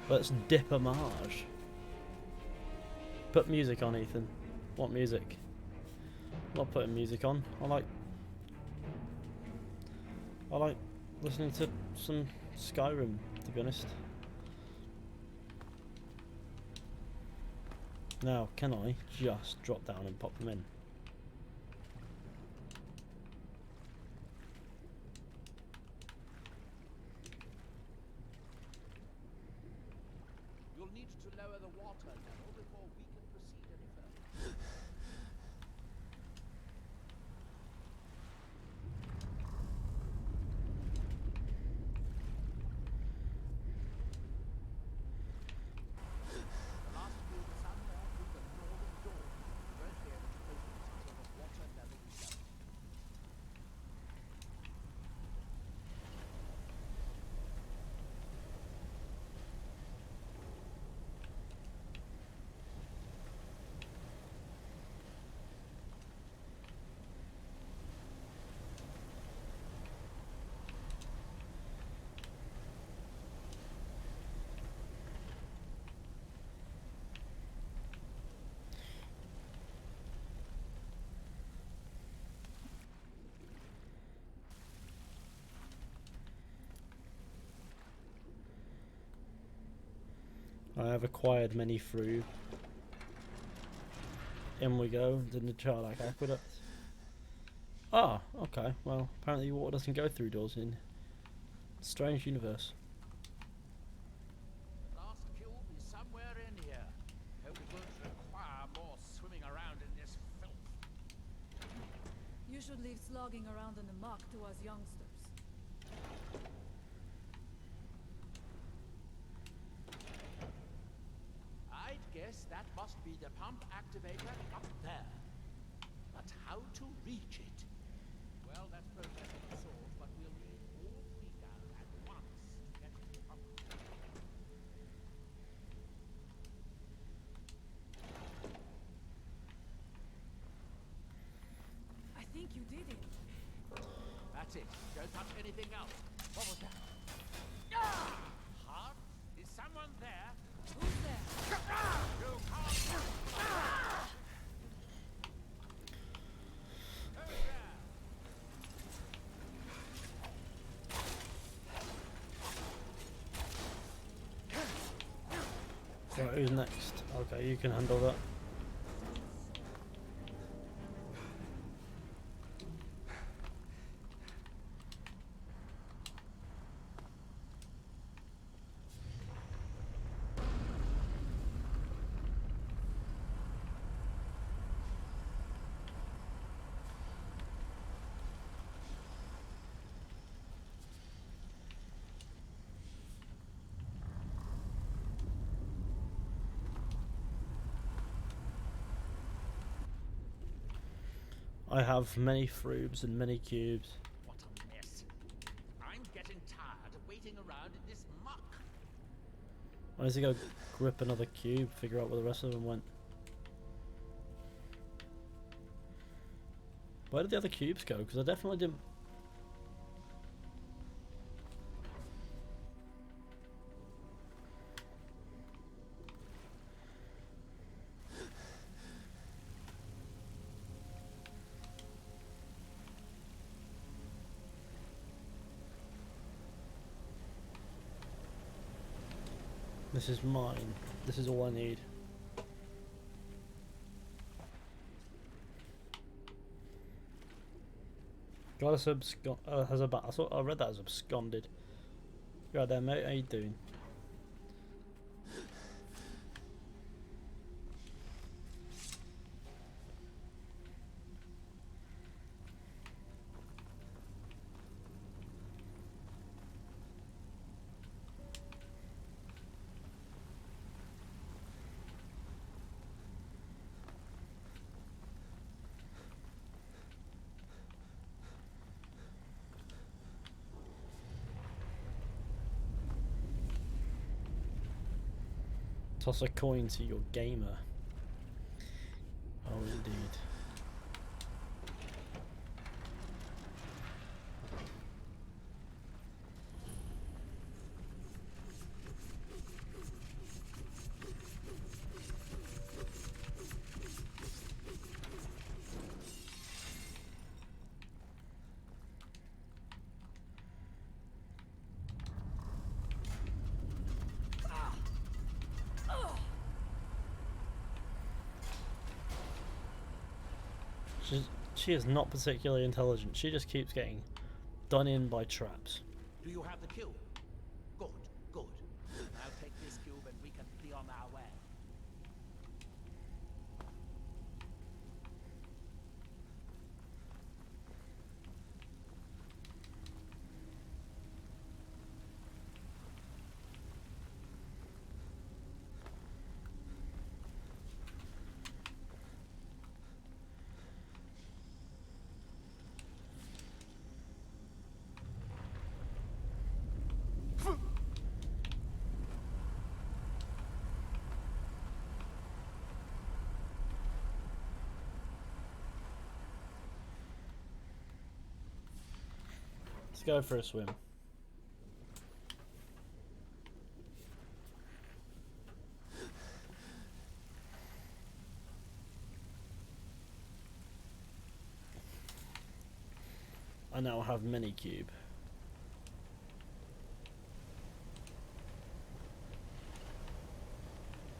Let's dip a marge. Put music on, Ethan. What music? I'm not putting music on. I like listening to some Skyrim, to be honest. Now, can I just drop down and pop them in? You'll need to lower the water level before we can proceed any further. The last cube is somewhere through the northern door. You won't be able to open it until the water level is lowered. I have acquired many through. In we go, to the Charlock Aqueduct. Ah, okay. Well, apparently water doesn't go through doors in strange universe. The last cube is somewhere in here. Hope it won't require more swimming around in this filth. You should leave slogging around in the muck to us youngsters. I'd guess that must be the pump activator up there. But how to reach it? Well, that's processing solved, but we'll need all three down at once to get to the pump. I think you did it. That's it. Don't touch anything else. What was that? Ah! Hart? Is someone there? Who's there? You can't. Ah! Right, who's next? Okay, you can handle that. I have many frubes and many cubes. What a mess. I'm getting tired of waiting around in this muck. I need to go grip another cube, figure out where the rest of them went. Where did the other cubes go? Because I definitely didn't... This is mine. This is all I need. Goddess has a bat. I read that as absconded. You right there, mate? How you doing? Toss a coin to your gamer. Oh, indeed. She is not particularly intelligent. She just keeps getting done in by traps. Do you have the cube? Good, good. I'll take this cube and we can be on our way. Let's go for a swim. I now have mini cube.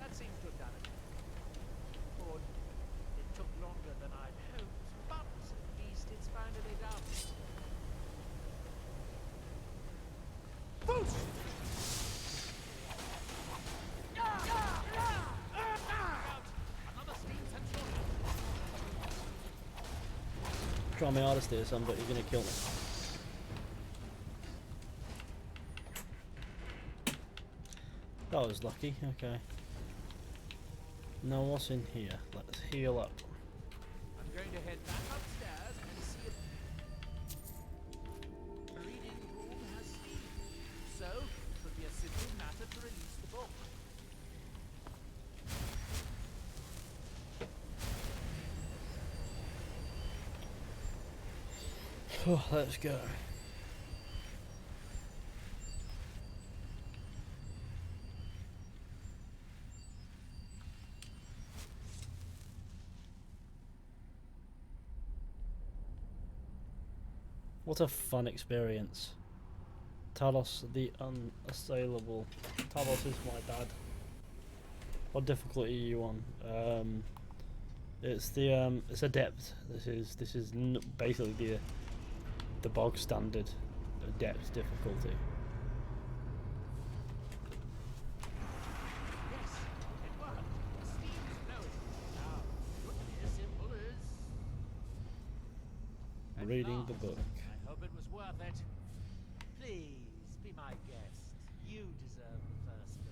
That seems to have done it. Lord, it took longer than I'd hoped, but at least it's finally done. Boost! Another steam sensor. Try my hardest here, son, but you're gonna kill me. That was lucky, okay. Now what's in here? Let's heal up. I'm going to head back upstairs and see if the reading room has steam. So, it would be a simple matter to release the book. Oh, let's go. What a fun experience. Talos the unassailable. Talos is my dad. What difficulty are you on? It's the it's adept. This is basically the bog standard adept difficulty. Yes, it worked. The steam's blowing. Now, what would be as simple as... Reading the book. I hope it was worth it. Please, be my guest. You deserve the first go.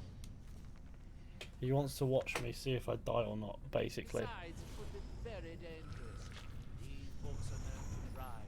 He wants to watch me see if I die or not, basically. Besides, it would be very dangerous. These books are known to drive.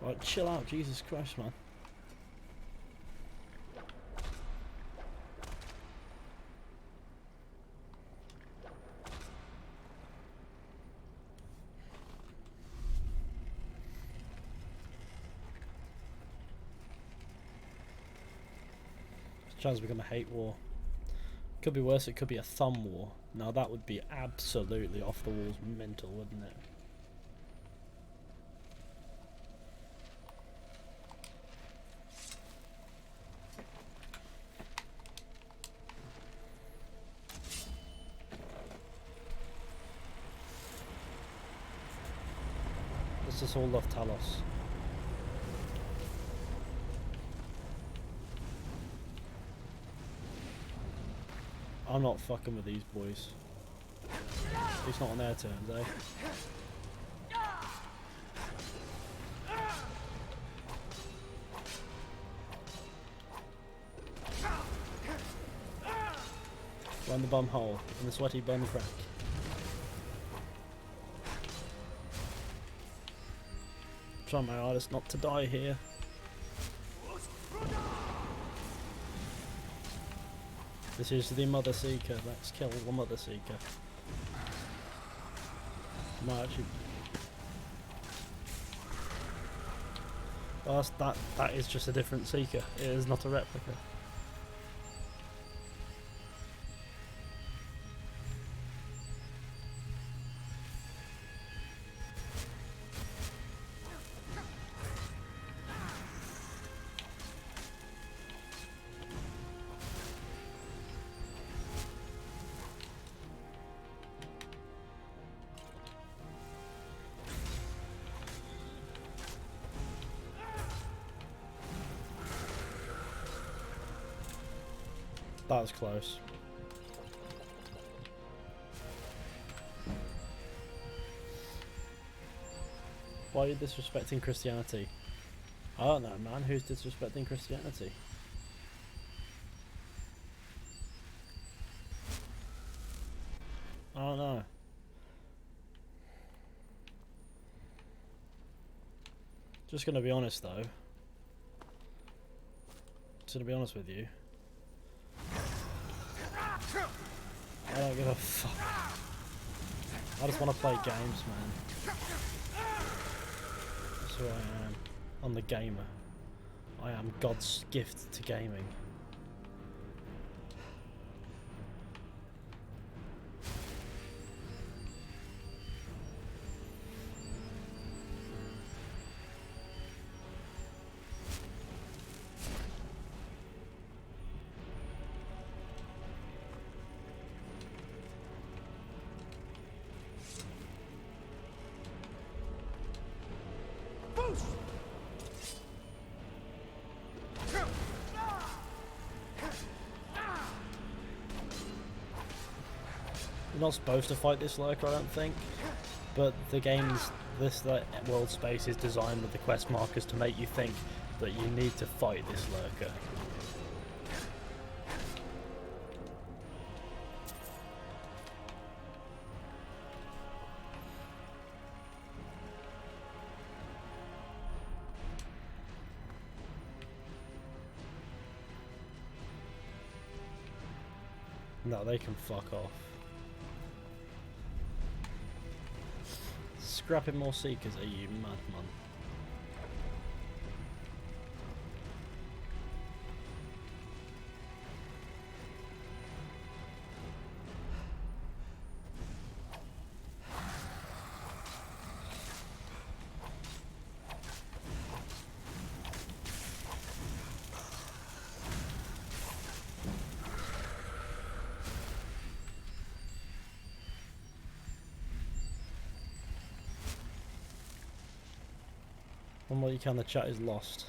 Right, chill out, Jesus Christ, man. It's trying to become a hate war. Could be worse, it could be a thumb war. Now that would be absolutely off the walls mental, wouldn't it? It's just all love Talos. I'm not fucking with these boys. It's not on their terms, eh? Run the bum hole in the sweaty bum crack. Trying my hardest not to die here. This is the Mother Seeker. Let's kill the Mother Seeker. Might actually. Well, that is just a different Seeker. It is not a replica. That was close. Why are you disrespecting Christianity? I don't know, man. Who's disrespecting Christianity? I don't know. Just gonna be honest though. Just gonna be honest with you. I don't give a fuck. I just want to play games, man. That's who I am. I'm the gamer. I am God's gift to gaming. You're not supposed to fight this lurker, I don't think, but the game's world space is designed with the quest markers to make you think that you need to fight this lurker. No, they can fuck off. Scrapping more Seekers, are you madman? One more you can, the chat is lost.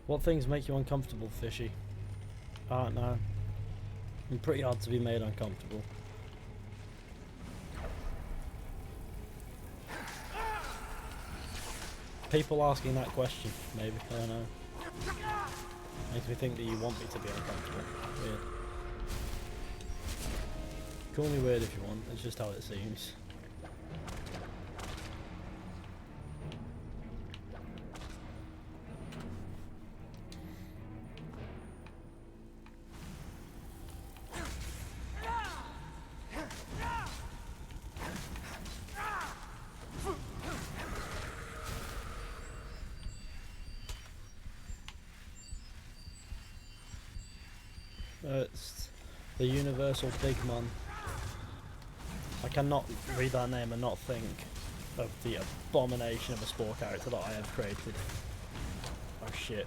What things make you uncomfortable, Fishy? I don't know. I'm pretty hard to be made uncomfortable. People asking that question, maybe, I don't know. Makes me think that you want me to be uncomfortable. Weird. Call me weird if you want, it's just how it seems. It's the Universal Big Man. I cannot read that name and not think of the abomination of a spore character that I have created. Oh shit.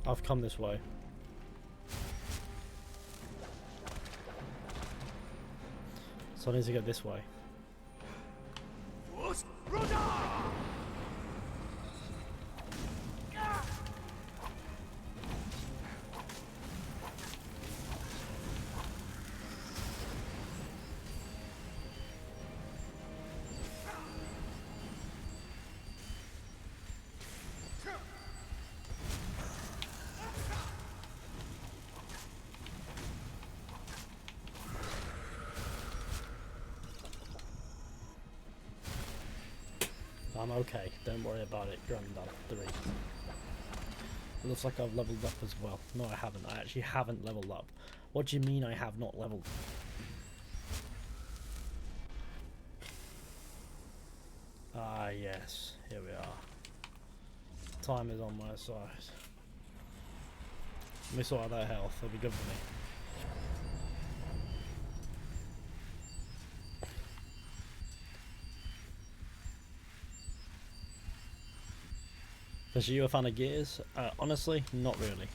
I've come this way. So I need to go this way. I'm okay, don't worry about it, Granddad 3. It looks like I've leveled up as well. No, I haven't. I actually haven't leveled up. What do you mean I have not leveled? Ah, yes. Here we are. Time is on my side. Let me sort out that health. That'll be good for me. Are you a fan of Gears? Honestly, not really.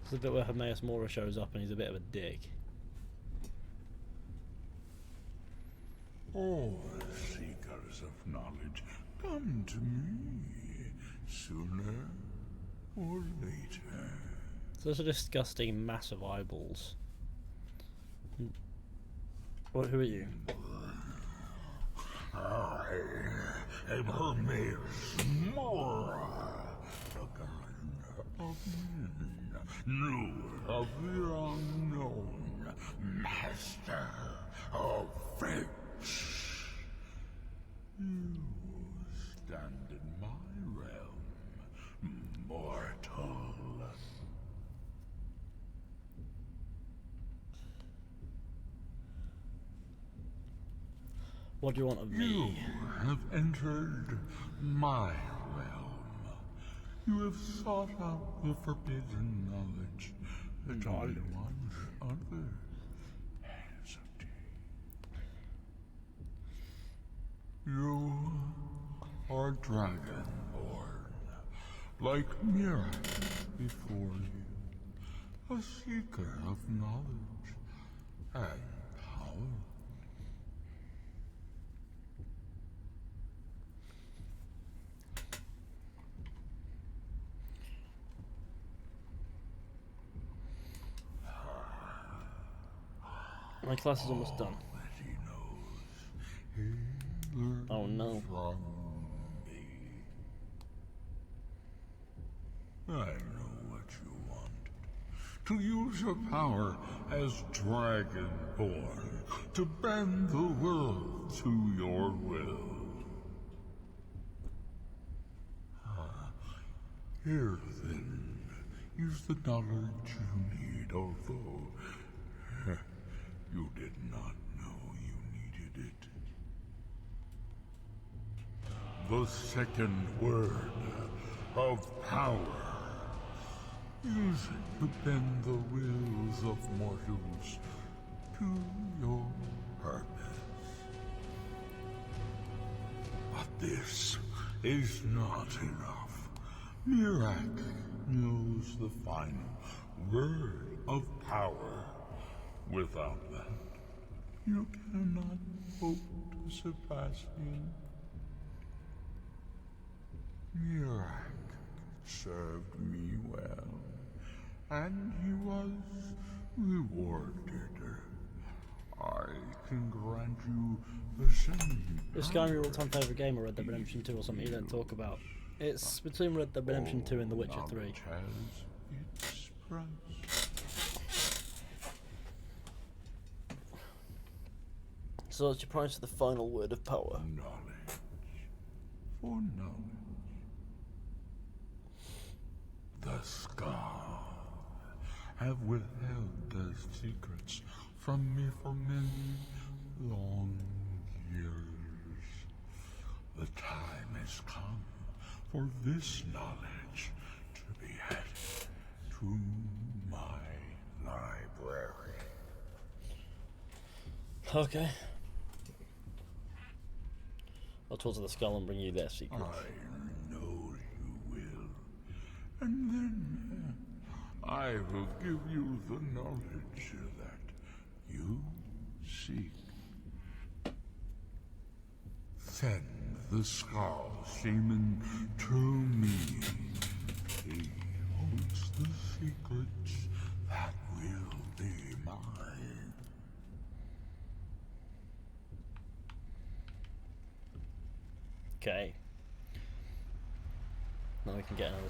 It's a bit where Hermaeus Mora shows up and he's a bit of a dick. Oh, seekers of knowledge, come to me, sooner or later. Those are disgusting, massive eyeballs. What? Who are you? I am Hermaeus Mora, the guide of men, new of the unknown, master of fate. You stand in my realm, mortal. What do you want of me? You have entered my realm. You have sought out the forbidden knowledge that only one's other hesitate. You are dragonborn, like Mirac before you, a seeker of knowledge and power. My class is almost done. Oh no. I know what you want. To use your power as Dragonborn, to bend the world to your will. Here then, use the knowledge you need, although you did not know you needed it. The second word of power. Use it to bend the wills of mortals to your purpose. But this is not enough. Mirac knows the final word of power. Without that, you cannot hope to surpass him. Mirac served me well, and he was rewarded. I can grant you the same. Is Skyrim your all-time favourite game or Red Dead Redemption 2 or something you don't talk about? It's between Red Dead Redemption 2 and The Witcher 3. Has its price. So it's your price for the final word of power. Knowledge. For knowledge. The Scar have withheld their secrets from me for many long years. The time has come for this knowledge to be added to my library. Okay. I'll talk to the skull and bring you their secrets. I know you will. And then I will give you the knowledge that you seek. Send the Skull Shaman to me. He holds the secrets that will be mine. Okay. Now we can get another.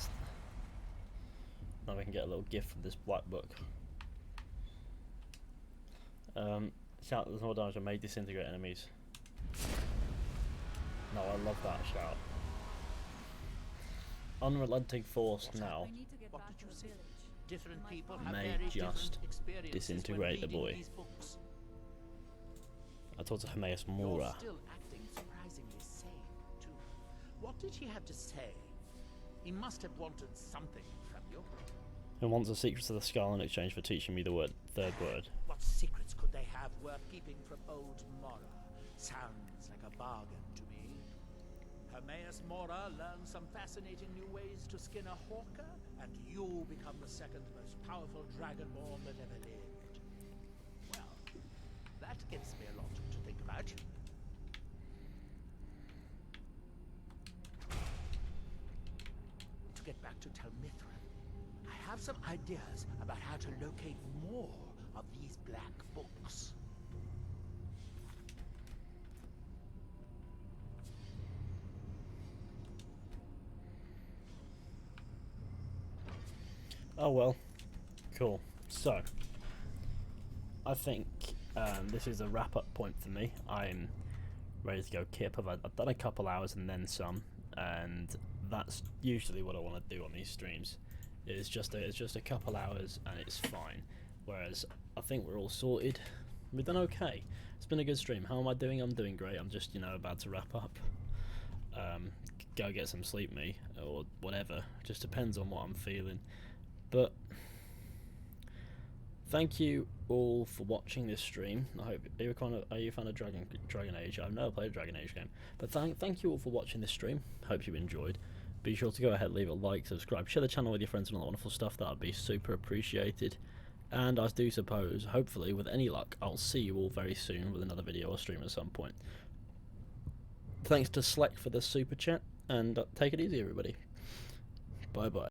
Now we can get a little gift from this black book. Shout, there's more damage and may disintegrate enemies. No, I love that shout. Unrelenting force now. What did you say? Different people have May very just different experiences disintegrate the when reading boy. these books. I talked to Hermaeus You're Mora. still acting surprisingly sane, too. What did he have to say? He must have wanted something from you. Who wants the secrets of the skull in exchange for teaching me the third word? What secrets could they have worth keeping from old Mora? Sounds like a bargain to me. Hermaeus Mora learned some fascinating new ways to skin a hawker, and you become the second most powerful dragonborn that ever lived. Well, that gives me a lot to think about. To get back to Tel Mithril, I have some ideas about how to locate more of these black books. Oh well, cool. So, I think this is a wrap-up point for me. I'm ready to go kip. I've done a couple hours and then some, and that's usually what I want to do on these streams. It's just a couple hours and it's fine. Whereas I think we're all sorted. We've done okay. It's been a good stream. How am I doing? I'm doing great. I'm just about to wrap up. Go get some sleep, me, or whatever. Just depends on what I'm feeling. But thank you all for watching this stream. I hope are you a fan of Dragon Age? I've never played a Dragon Age game, but thank you all for watching this stream. Hope you enjoyed. Be sure to go ahead, leave a like, subscribe, share the channel with your friends and all that wonderful stuff. That would be super appreciated. And I do suppose, hopefully, with any luck, I'll see you all very soon with another video or stream at some point. Thanks to Sleck for the super chat, and take it easy, everybody. Bye bye.